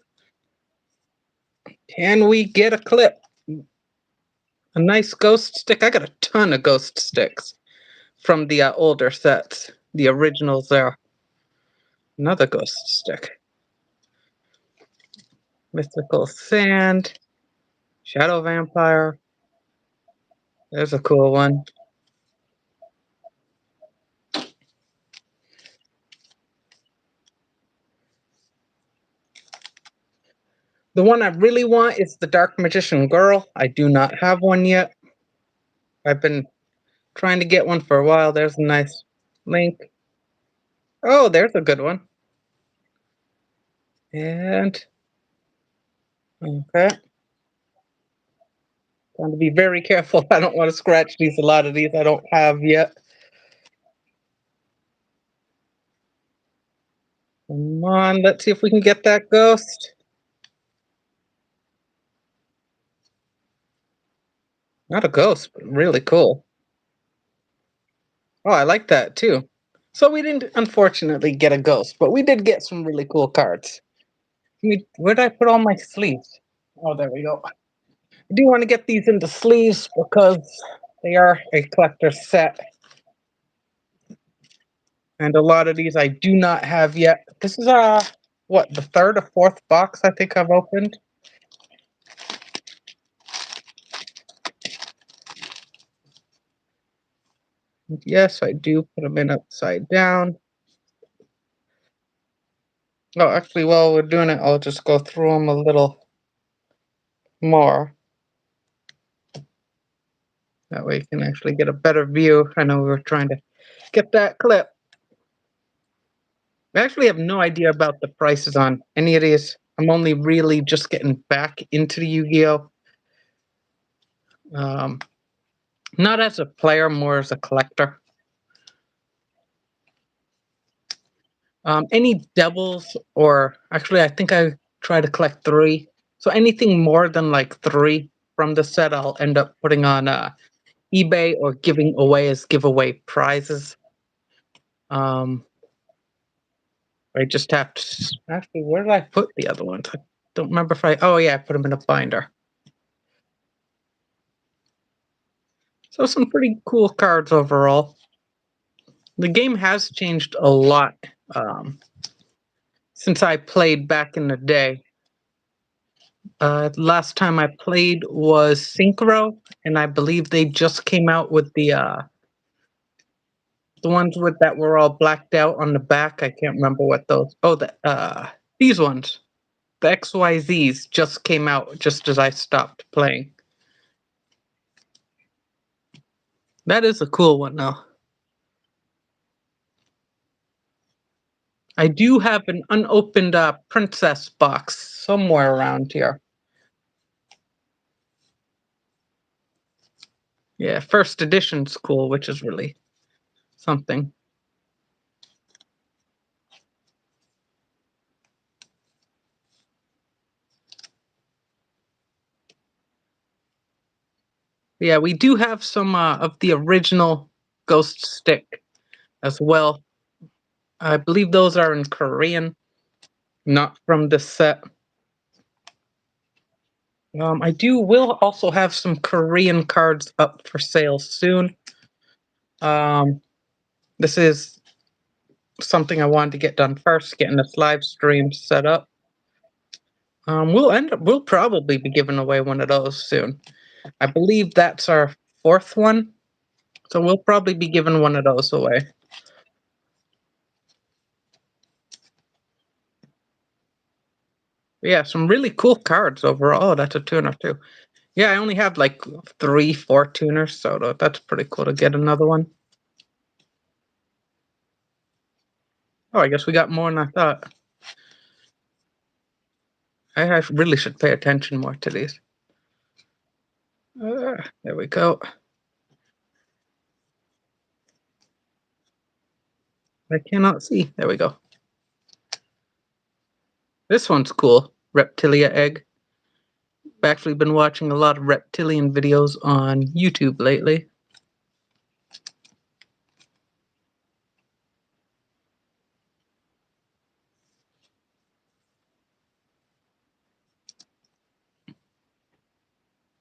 Can we get a clip? A nice ghost stick. I got a ton of ghost sticks from the older sets, the originals there. Another ghost stick. Mythical Sand. Shadow Vampire. There's a cool one. The one I really want is the Dark Magician Girl. I do not have one yet. I've been trying to get one for a while. There's a nice link. Oh, there's a good one. And okay. Got to be very careful. I don't want to scratch these. A lot of these I don't have yet. Come on, let's see if we can get that ghost. Not a ghost, but really cool. Oh, I like that too. So we didn't unfortunately get a ghost, but we did get some really cool cards. Where did I put all my sleeves? Oh, there we go. I do want to get these into sleeves because they are a collector set. And a lot of these I do not have yet. This is what, the 3rd or 4th box I think I've opened. Yes, I do put them in upside down. Oh, actually, while we're doing it, I'll just go through them a little more. That way you can actually get a better view. I know we were trying to get that clip. I actually have no idea about the prices on any of these. I'm only really just getting back into the Yu-Gi-Oh! Um, Not as a player, more as a collector. Any doubles, or actually, I think I try to collect 3. So anything more than like 3 from the set, I'll end up putting on eBay or giving away as giveaway prizes. I just have to. Actually, where did I put the other ones? I don't remember if I. Oh yeah, I put them in a binder. So some pretty cool cards overall. The game has changed a lot since I played back in the day. Last time I played was Synchro, and I believe they just came out with the ones with that were all blacked out on the back. I can't remember what those. Oh, these ones, the XYZs, just came out just as I stopped playing. That is a cool one, though. I do have an unopened princess box somewhere around here. Yeah, first edition's cool, which is really something. Yeah, we do have some of the original Ghost Stick as well. I believe those are in Korean, not from the set. I will also have some Korean cards up for sale soon. Um, this is something I wanted to get done first, getting this live stream set up. We'll probably be giving away one of those soon. I believe that's our fourth one, so we'll probably be giving one of those away. Yeah, some really cool cards overall. Oh, that's a tuner too. Yeah, I only have like 3, 4 tuners, so that's pretty cool to get another one. Oh, I guess we got more than I thought. I really should pay attention more to these. There we go. I cannot see. There we go. This one's cool. Reptilia egg. I've actually been watching a lot of reptilian videos on YouTube lately.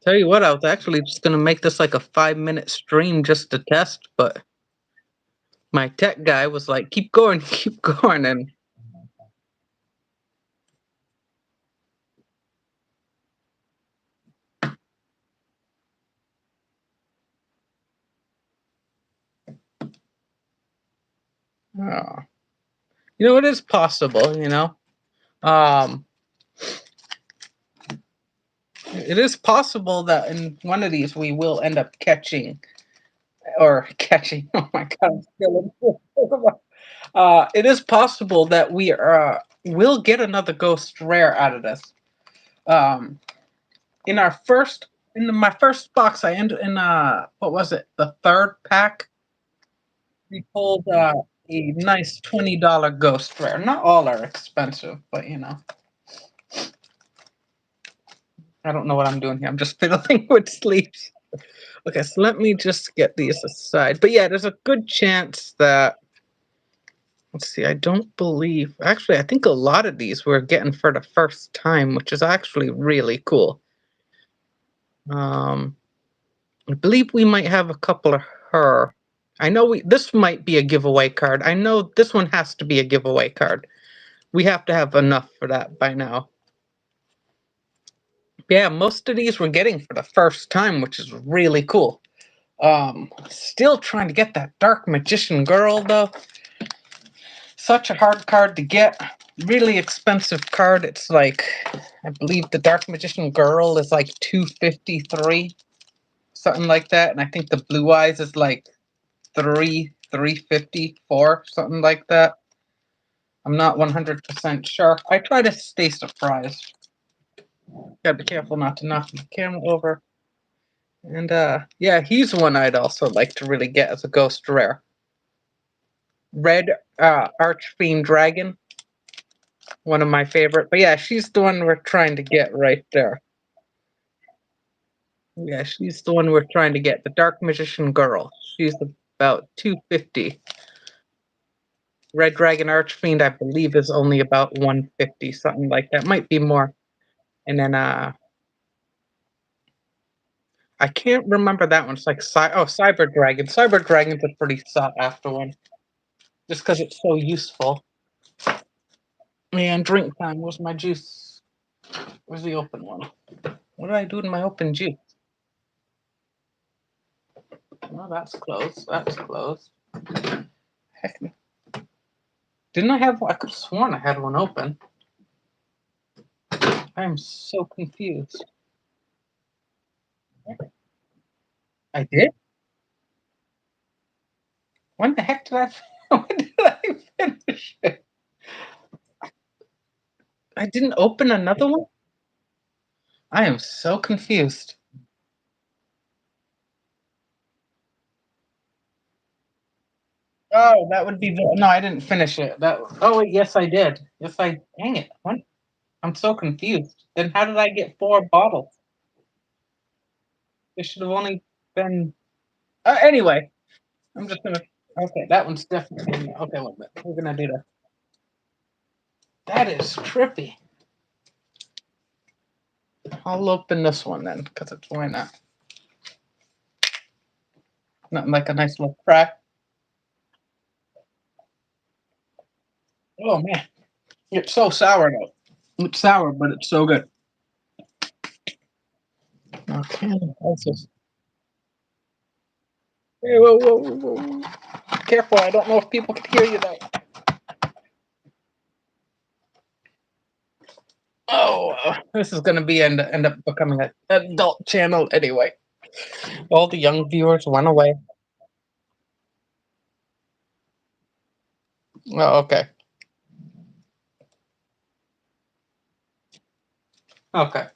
Tell you what, I was actually just gonna make this like a 5-minute stream just to test, but my tech guy was like, "Keep going, keep going," and oh, it is possible. Um, it is possible that in one of these we will end up catching or catching. Oh my god, I'm still it is possible that we will get another ghost rare out of this. Um, in our first in my first box, I ended in what was it? The third pack. We pulled a nice $20 ghost rare. Not all are expensive, but I don't know what I'm doing here. I'm just fiddling with sleeves. Okay, so let me just get these aside. But yeah, there's a good chance that. Let's see, I don't believe. Actually, I think a lot of these we're getting for the first time, which is actually really cool. Um, I believe we might have a couple of her. I know this might be a giveaway card. I know this one has to be a giveaway card. We have to have enough for that by now. Yeah, most of these we're getting for the first time, which is really cool. Still trying to get that Dark Magician Girl though. Such a hard card to get. Really expensive card. It's like, I believe the Dark Magician Girl is like 253, something like that. And I think the Blue Eyes is like 354, something like that. I'm not 100% sure. I try to stay surprised. Gotta be careful not to knock the camera over. And yeah, he's one I'd also like to really get as a ghost rare. Red Archfiend Dragon, one of my favorite. But yeah, she's the one we're trying to get right there. Yeah, she's the one we're trying to get. The Dark Magician Girl. She's about 250. Red Dragon Archfiend, I believe, is only about 150, something like that. Might be more. And then I can't remember that one. It's like Cyber Dragon. Cyber Dragon's a pretty sought after one, just because it's so useful. And drink time. Where's my juice? Where's the open one? What did I do in my open juice? Oh, that's closed. That's closed. Heck, didn't I have? I could have sworn I had one open. I am so confused. I did. When the heck did I? When did I finish it? I didn't open another one? I am so confused. Oh, that would be the no, I didn't finish it. That oh wait, yes I did. Yes I dang it. What? I'm so confused. Then how did I get 4 bottles? There should have only been anyway, I'm just gonna okay, that one's definitely okay, wait a minute. We're gonna do that. That is trippy. I'll open this one then, because it's why not? Nothing like a nice little crack. Oh man. It's so sour though. It's sour, but it's so good. Okay. That's just, hey, whoa, whoa, whoa, whoa. Careful, I don't know if people can hear you though. Oh, this is gonna be end up becoming an adult channel anyway. All the young viewers went away. Oh, okay. Okay.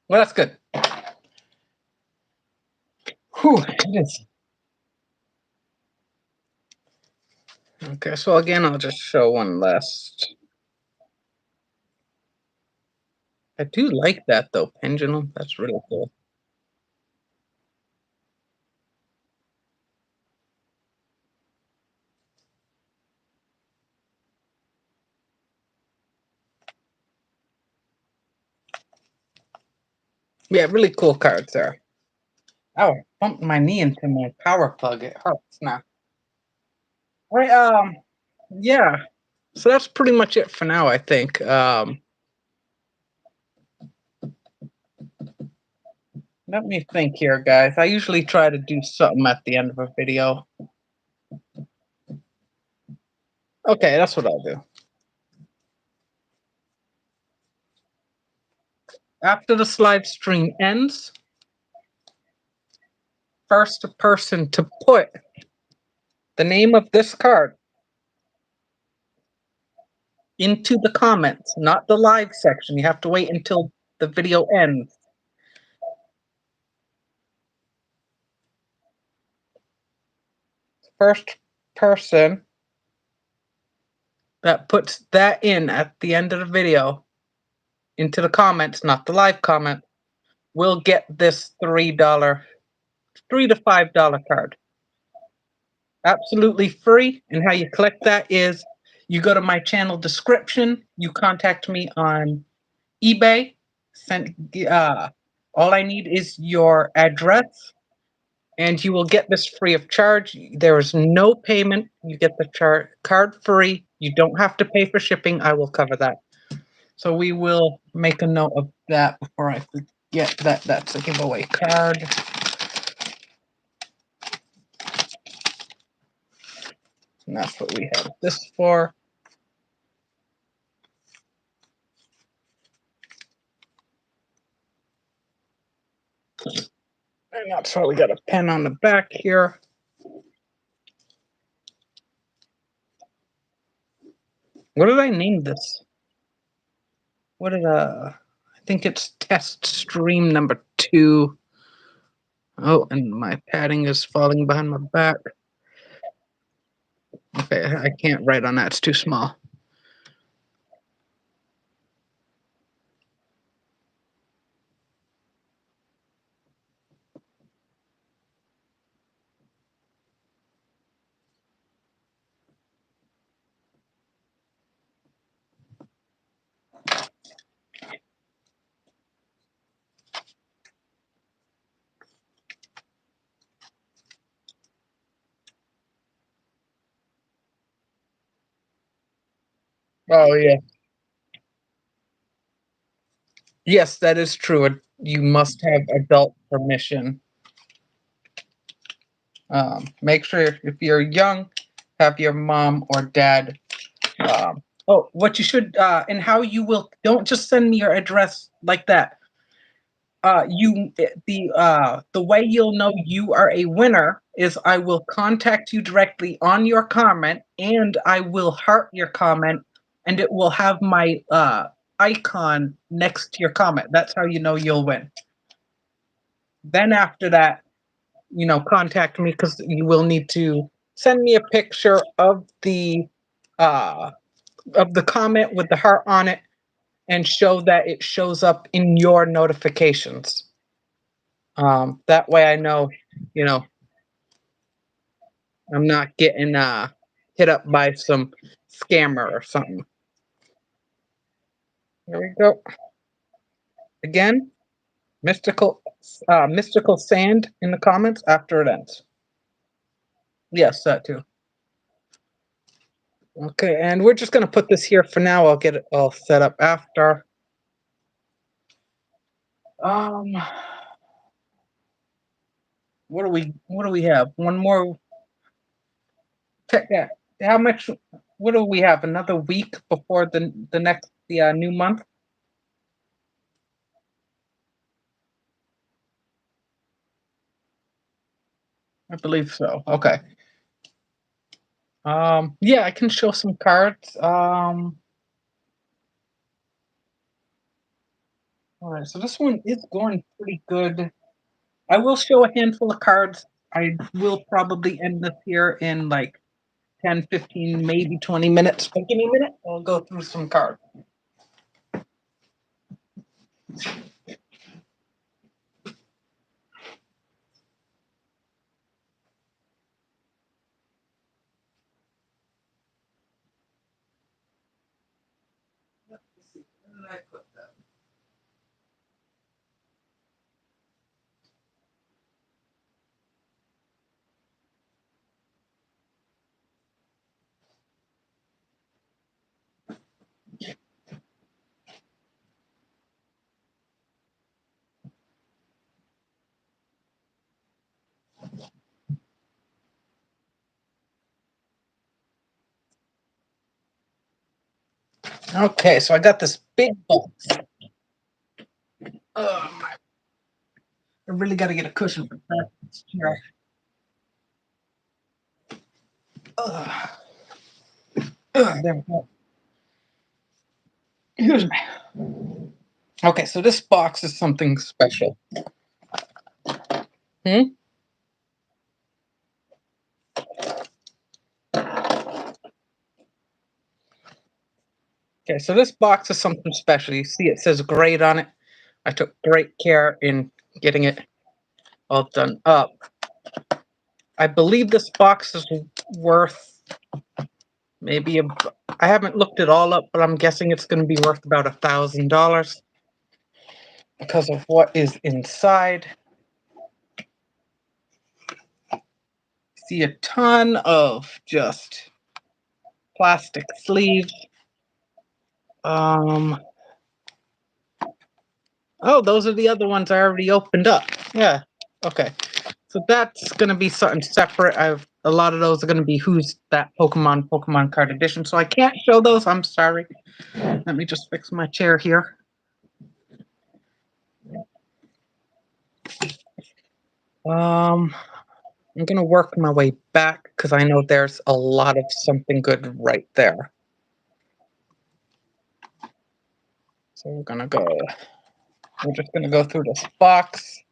Well, that's good. Whew, it is. Okay, so again, I'll just show one last. I do like that though, pendulum. That's really cool. Yeah, really cool cards there. Oh, I bumped my knee into my power plug. It hurts now. Right, yeah. So that's pretty much it for now, I think. Let me think here, guys. I usually try to do something at the end of a video. Okay, that's what I'll do. After this live stream ends, first person to put the name of this card into the comments, not the live section. You have to wait until the video ends. First person that puts that in at the end of the video into the comments, not the live comment, will get this $3 to $5 card. Absolutely free. And how you collect that is you go to my channel description, you contact me on eBay. Send all I need is your address, and you will get this free of charge. There is no payment. You get the card free. You don't have to pay for shipping. I will cover that. So we will make a note of that before I forget that that's a giveaway card. And that's what we have this for. And that's why we got a pen on the back here. What did I name this? What did I think it's test stream number 2. Oh, and my padding is falling behind my back. Okay, I can't write on that. It's too small. Oh, yeah. Yes, that is true. You must have adult permission. Make sure if you're young, have your mom or dad. Oh, what you should and how you will don't just send me your address like that. The way you'll know you are a winner is I will contact you directly on your comment, and I will heart your comment, and it will have my icon next to your comment. That's how you know you'll win. Then after that, contact me because you will need to send me a picture uh of the comment with the heart on it and show that it shows up in your notifications. That way I know, you know, I'm not getting hit up by some scammer or something. There we go. Again, mystical sand in the comments after it ends. Yes, that too. Okay, and we're just gonna put this here for now. I'll get it all set up after. Um, what do we have? One more. Yeah. How much? What do we have? Another week before the next new month? I believe so. Okay. Yeah, I can show some cards. All right. So this one is going pretty good. I will show a handful of cards. I will probably end this here in like 10, 15, maybe 20 minutes. But give me a minute. I'll go through some cards. Let me see. Where did I put that? Okay, so I got this big box. I really got to get a cushion for this chair. Ugh. There we go. Excuse me. Okay, so this box is something special. Hmm? Okay, so this box is something special. You see it says grade on it. I took great care in getting it all done up. I believe this box is worth maybe I haven't looked it all up, but I'm guessing it's going to be worth about $1,000 because of what is inside. See a ton of just plastic sleeves. Um, oh, those are the other ones I already opened up. Yeah. Okay. So that's gonna be something separate. I've a lot of those are gonna be who's that Pokemon card edition. So I can't show those. I'm sorry. Let me just fix my chair here. I'm gonna work my way back because I know there's a lot of something good right there. So we're gonna go. We're just gonna go through this box.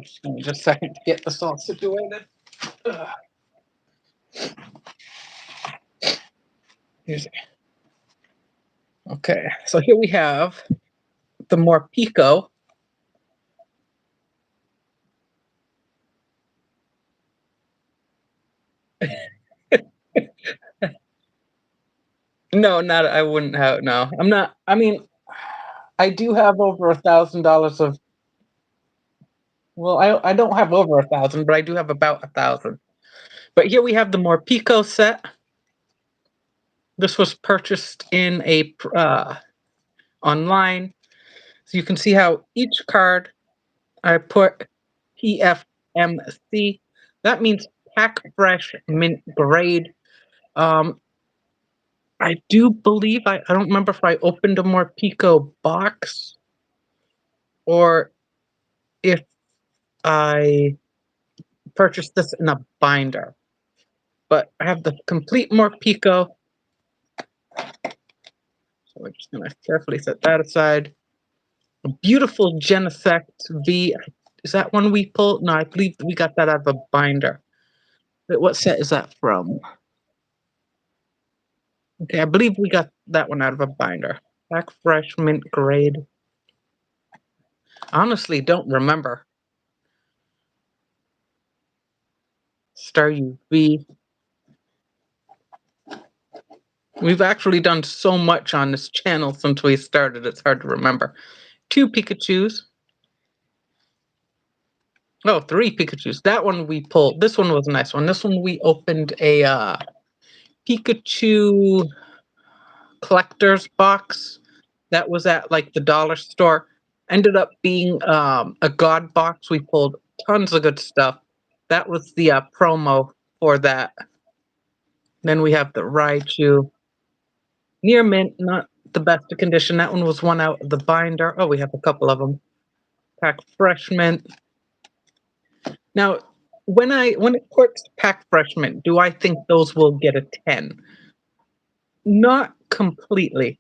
Just give me just a second to get this all situated. Ugh. Here's it. Okay, so here we have the Morpeko. No, not I wouldn't have. No, I'm not. I mean, I do have over $1,000 of. Well, I don't have over 1,000, but I do have about 1,000. But here we have the Morpeko set. This was purchased in a online, so you can see how each card I put PFMC. That means pack fresh mint grade. Um, I do believe I don't remember if I opened a Morpeko box or if I purchased this in a binder. but I have the complete Morpeko. So we're just gonna carefully set that aside. A beautiful Genesect V. Is that one we pulled? No, I believe we got that out of a binder. Wait, what set is that from? Okay, I believe we got that one out of a binder. Back fresh, mint grade. Honestly, don't remember. Star UV. We've actually done so much on this channel since we started, it's hard to remember. 2 Pikachus. Oh, 3 Pikachus. That one we pulled. This one was a nice one. This one we opened a Pikachu collector's box that was at like the dollar store. Ended up being a god box. We pulled tons of good stuff. That was the promo for that. Then we have the Raichu. Near mint, not the best of condition. That one was one out of the binder. Oh, we have a couple of them. Pack fresh mint. Now, when it puts pack fresh mint, do I think those will get a 10? Not completely.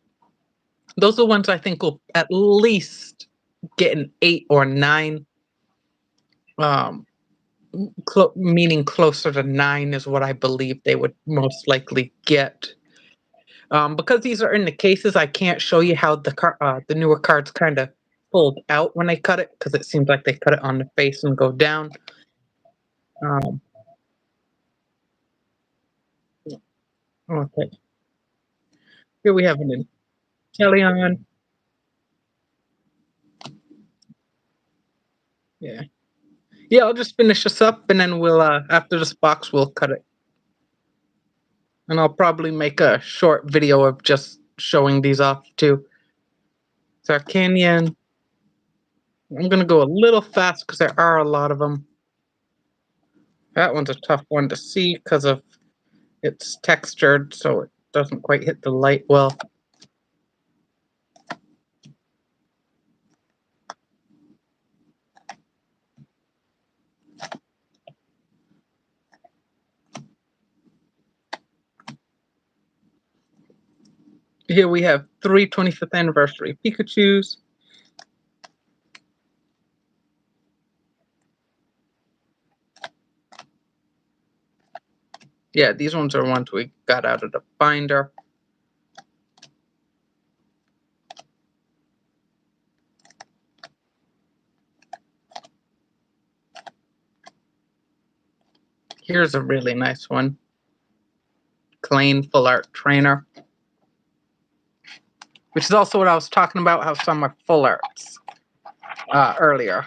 Those are ones I think will at least get an 8 or 9. Meaning closer to 9 is what I believe they would most likely get. Because these are in the cases, I can't show you how the newer cards kind of fold out when they cut it, because it seems like they cut it on the face and go down. Okay. Here we have an Inteleon. Yeah. Yeah, I'll just finish this up, and then we'll, after this box, we'll cut it. And I'll probably make a short video of just showing these off, too. Sarkanian. I'm going to go a little fast because there are a lot of them. That one's a tough one to see because of it's textured, so it doesn't quite hit the light well. Here we have 3 25th anniversary Pikachus. Yeah, these ones are ones we got out of the binder. Here's a really nice one. Klein Full Art Trainer. Which is also what I was talking about, how some are full arts earlier.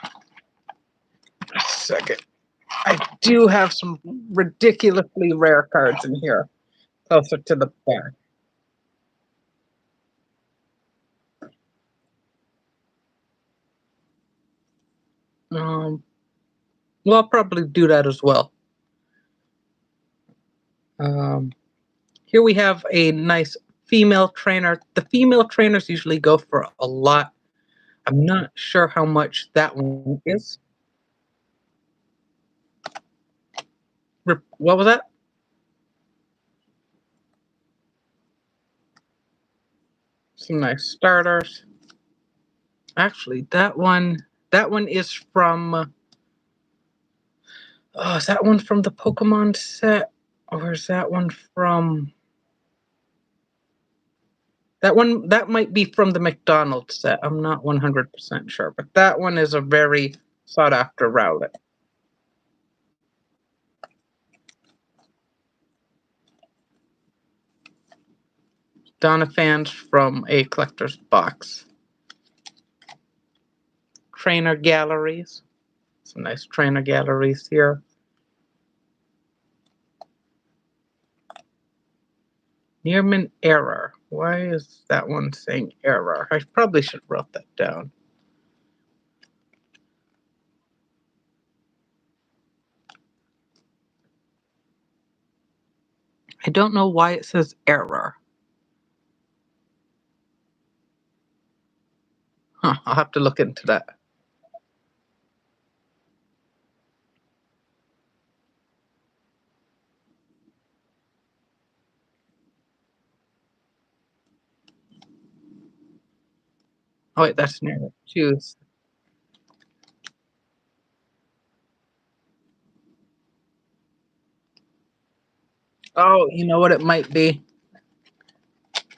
A second. I do have some ridiculously rare cards in here, closer to the back. Well, I'll probably do that as well. Here we have a nice female trainer. The female trainers usually go for a lot. I'm not sure how much that one is. What was that? Some nice starters. Actually, that one is from. Oh, is that one from the Pokemon set, or is that one from? That might be from the McDonald's set. I'm not 100% sure, but that one is a very sought after Rowlet. Doniphan's from a collector's box. Trainer galleries. Some nice trainer galleries here. Nearman error. Why is that one saying error? I probably should have wrote that down. I don't know why it says error. Huh, I'll have to look into that. Oh wait, that's near it. Choose. Oh, you know what it might be?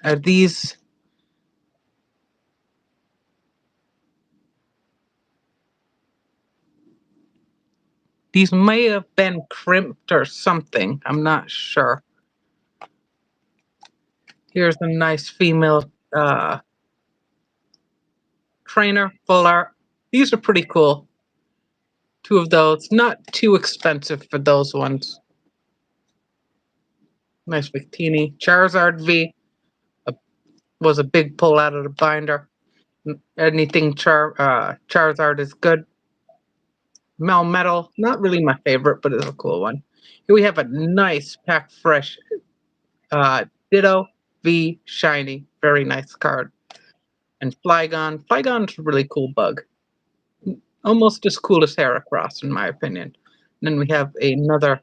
Are these? These may have been crimped or something. I'm not sure. Here's a nice female trainer, full art. These are pretty cool. Two of those. Not too expensive for those ones. Nice Victini. Charizard V was a big pull out of the binder. Anything Charizard is good. Melmetal, not really my favorite, but it's a cool one. Here we have a nice pack fresh Ditto V Shiny. Very nice card. And Flygon. Flygon's a really cool bug. Almost as cool as Heracross, in my opinion. And then we have another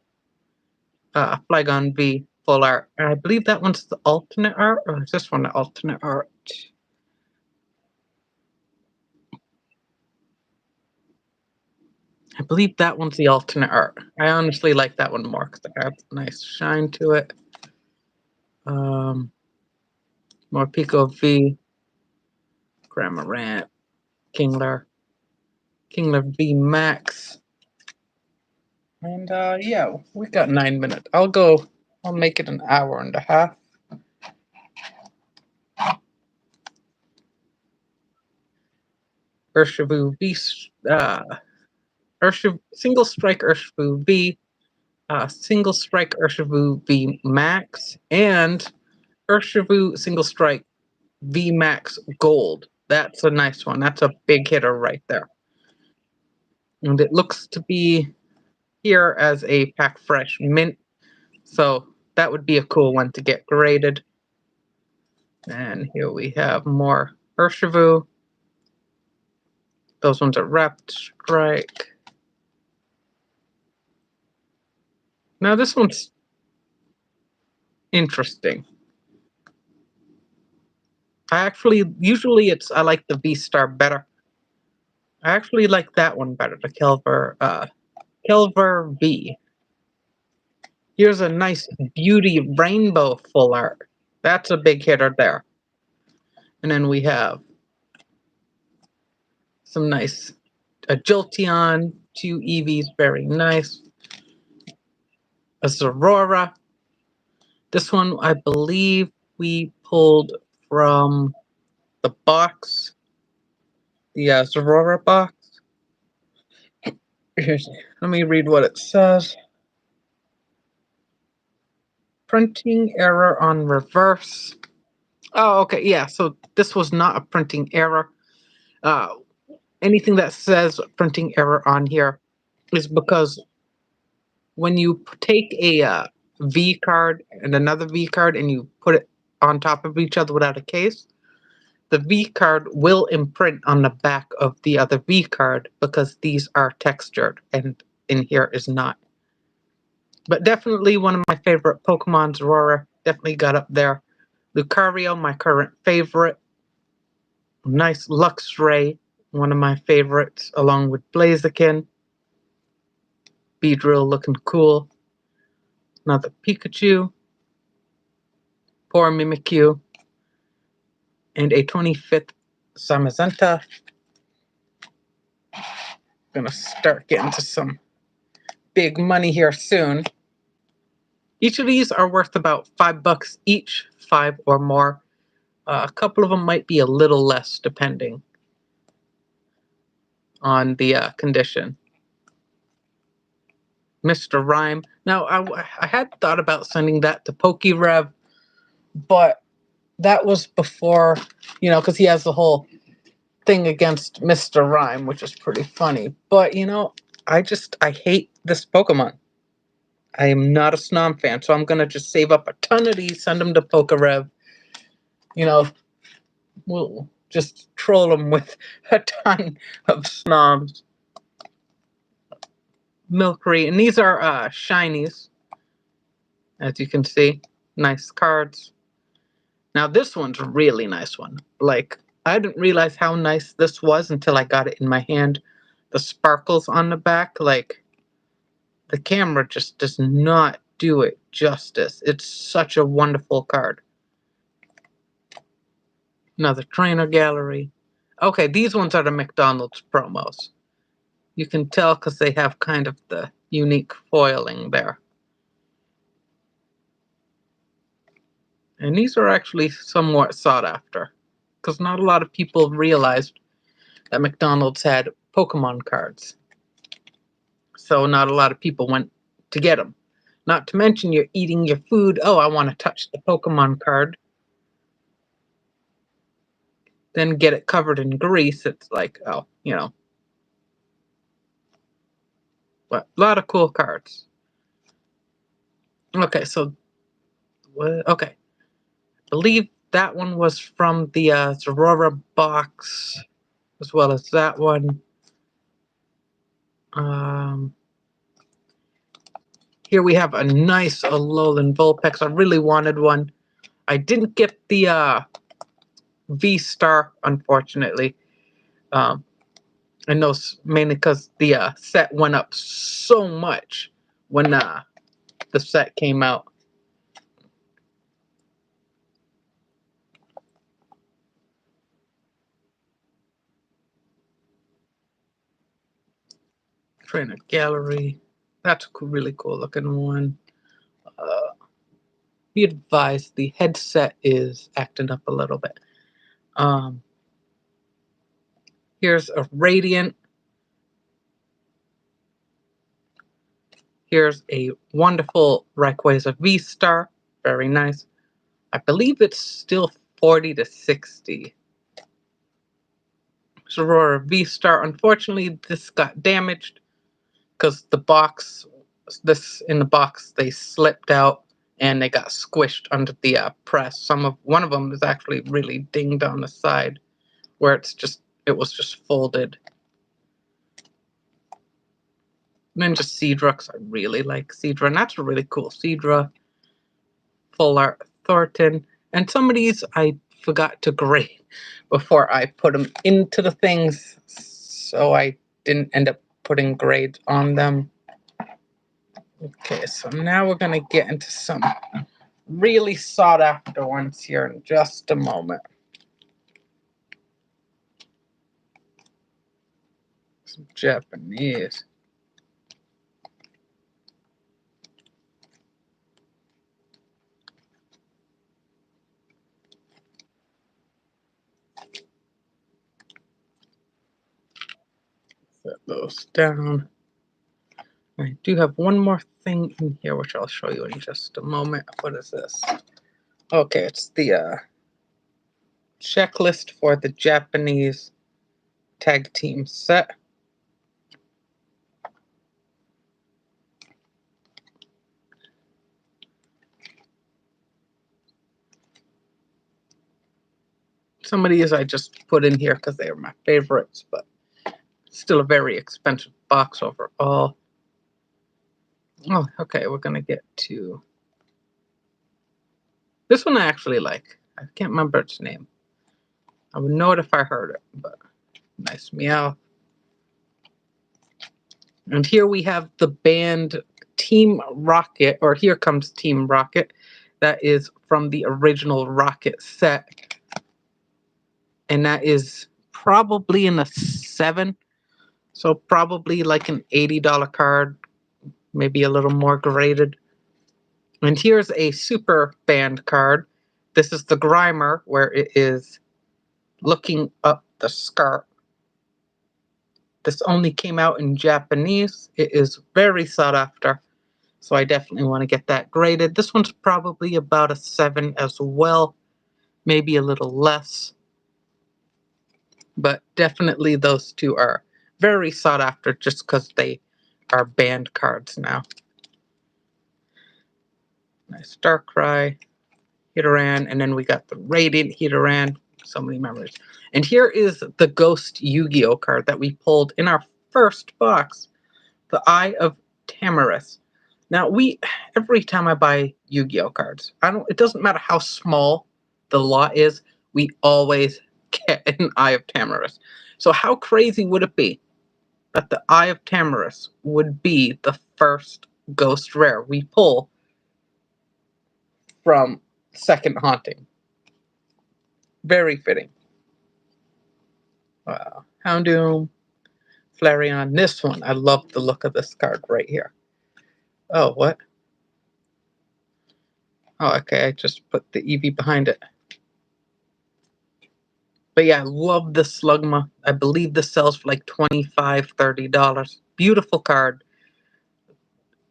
Flygon V full art. And I believe that one's the alternate art, or is this one the alternate art? I believe that one's the alternate art. I honestly like that one more because it adds a nice shine to it. More Pico V, Cramorant, Kingler, Kingler V Max. And yeah, we got 9 minutes. I'll make it an hour and a half. Urshifu V, Single Strike Urshifu V, Single Strike Urshifu V Max, and Urshifu Single Strike V Max Gold. That's a nice one. That's a big hitter right there. And it looks to be here as a pack fresh mint. So that would be a cool one to get graded. And here we have more Urshifu. Those ones are Wrapped Strike. Now this one's interesting. Usually I like the V-Star better. I actually like that one better, the Kelver V. Here's a nice beauty rainbow full art. That's a big hitter there. And then we have some nice Jolteon, 2 EVs, very nice. A Zorora. This one, I believe we pulled from the box, the Zorora box. Let me read what it says. Printing error on reverse. Oh, okay, yeah. So this was not a printing error. Anything that says printing error on here is because when you take a V card and another V card and you put it on top of each other without a case, the V card will imprint on the back of the other V card because these are textured and in here is not. But definitely one of my favorite Pokemon, Aurora, definitely got up there. Lucario, my current favorite. Nice Luxray, one of my favorites, along with Blaziken. Beedrill looking cool. Another Pikachu. Poor Mimikyu. And a 25th Samazenta. Gonna start getting to some big money here soon. Each of these are worth about $5 each, 5 or more. A couple of them might be a little less depending on the condition. Mr. Rhyme. Now, I had thought about sending that to PokeRev, but that was before, because he has the whole thing against Mr. Rhyme, which is pretty funny. But, I hate this Pokemon. I am not a Snom fan, so I'm going to just save up a ton of these, send them to PokeRev. We'll just troll them with a ton of Snoms. Milcery, and these are shinies, as you can see. Nice cards. Now this one's a really nice one. Like, I didn't realize how nice this was until I got it in my hand. The sparkles on the back, like, the camera just does not do it justice. It's such a wonderful card. Another trainer gallery. Okay, these ones are the McDonald's promos. You can tell because they have kind of the unique foiling there. And these are actually somewhat sought after because not a lot of people realized that McDonald's had Pokemon cards. So not a lot of people went to get them. Not to mention you're eating your food. Oh, I want to touch the Pokemon card. Then get it covered in grease. It's like, oh, but a lot of cool cards. Okay, so what? Okay, I believe that one was from the Zorora box, as well as that one. Um, Here we have a nice Alolan Vulpix. I really wanted one. I didn't get the V-Star, unfortunately. I know mainly because the set went up so much when the set came out. Trainer Gallery. That's a really cool looking one. Be advised, the headset is acting up a little bit. Here's a Radiant. Here's a wonderful Rayquaza V-Star. Very nice. I believe it's still 40 to 60. Zorora V-Star. Unfortunately, this got damaged because the box, in the box, they slipped out and they got squished under the press. One of them is actually really dinged on the side, where it was just folded. And then just Seadra, I really like Seadra, and that's a really cool Seadra. Full art Thornton, and some of these I forgot to grade before I put them into the things, so I didn't end up putting grades on them. Okay, so now we're gonna get into some really sought after ones here in just a moment. Some Japanese. Set those down. I do have one more thing in here, which I'll show you in just a moment. What is this? Okay, it's the checklist for the Japanese tag team set. Some of these I just put in here because they are my favorites, but still a very expensive box overall. Oh, okay, we're gonna get to this one I actually like. I can't remember its name. I would know it if I heard it, but nice meow. And here we have the band Team Rocket, or Here Comes Team Rocket. That is from the original Rocket set. And that is probably in a 7. So probably like an $80 card, maybe a little more graded. And here's a super band card. This is the Grimer, where it is looking up the scarp. This only came out in Japanese. It is very sought after, so I definitely want to get that graded. This one's probably about a 7 as well, maybe a little less. But definitely those two are very sought after just because they are band cards now. Nice Darkrai, Hitoran, and then we got the Radiant Hitoran. So many memories. And here is the Ghost Yu-Gi-Oh card that we pulled in our first box, the Eye of Tamarisk. Now, every time I buy Yu-Gi-Oh cards, it doesn't matter how small the lot is, we always get an Eye of Tamarisk. So how crazy would it be that the Eye of Tamarisk would be the first ghost rare we pull from Second Haunting? Very fitting. Houndoom, Flareon. This one, I love the look of this card right here. Oh, what? Oh, okay, I just put the Eevee behind it. But yeah, I love the Slugma. I believe this sells for like $25, $30. Beautiful card.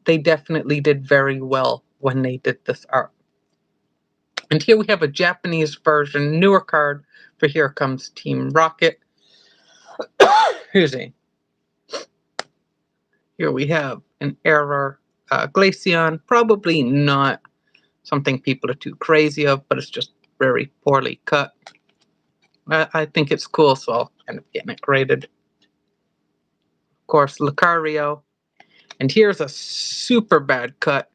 They definitely did very well when they did this art. And here we have a Japanese version, newer card for Here Comes Team Rocket. Excuse me. Here we have an Error Glaceon. Probably not something people are too crazy of, but it's just very poorly cut. I think it's cool, so I'll end up getting it graded. Of course, Lucario. And here's a super bad cut.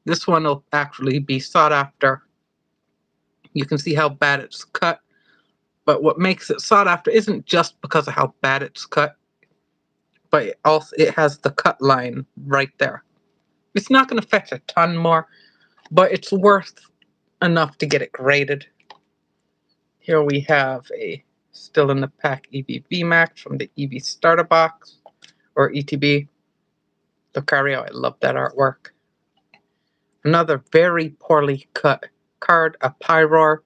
This one will actually be sought after. You can see how bad it's cut. But what makes it sought after isn't just because of how bad it's cut, but it has the cut line right there. It's not going to fetch a ton more, but it's worth enough to get it graded. Here we have a still in the pack EV VMAX from the EV Starter Box, or ETB. Lucario, I love that artwork. Another very poorly cut card, a Pyroar,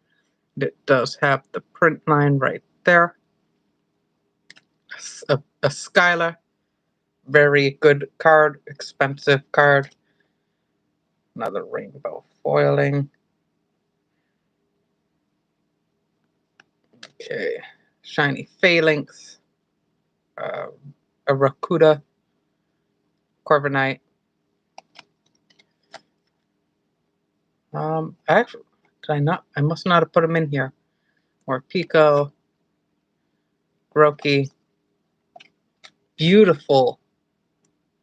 that does have the print line right there. A Skyla, very good card, expensive card. Another rainbow foiling. Okay, shiny Phalanx, a Rakuda, Corviknight. Actually, did I not? I must not have put them in here. More Pico, Groki. Beautiful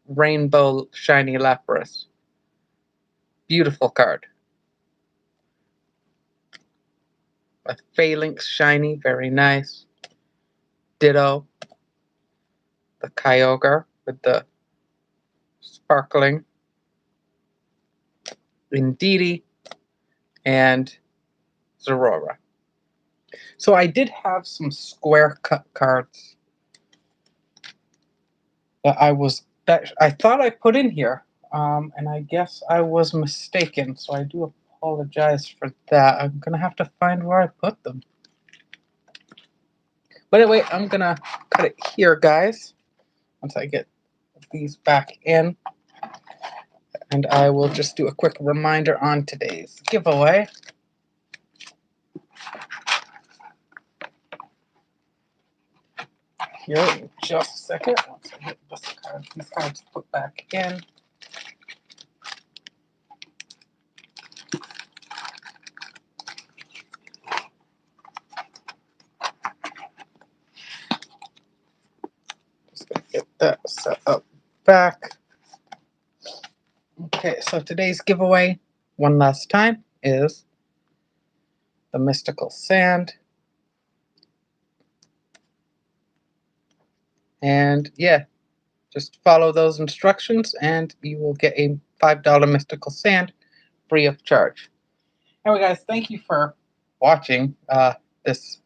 rainbow shiny Lapras. Beautiful card. A Phalanx shiny, very nice. Ditto. The Kyogre with the sparkling. Indeedee. And Zorora. So I did have some square cut cards that I thought I put in here, and I guess I was mistaken. So I do apologize for that. I'm gonna have to find where I put them. But anyway, I'm gonna cut it here, guys. Once I get these back in, and I will just do a quick reminder on today's giveaway. Here in just a second. Once I get these cards put back in. Just gonna get that set up back. Okay, so today's giveaway, one last time, is the Mystical Sand. And yeah, just follow those instructions and you will get a $5 Mystical Sand free of charge. Anyway, guys, thank you for watching this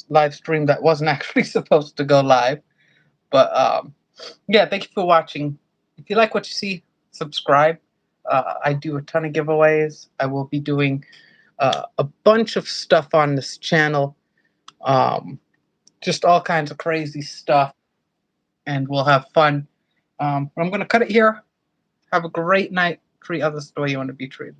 live stream that wasn't actually supposed to go live. But yeah, thank you for watching. If you like what you see, subscribe. I do a ton of giveaways. I will be doing a bunch of stuff on this channel. Just all kinds of crazy stuff. And we'll have fun. I'm going to cut it here. Have a great night. Treat others the way you want to be treated.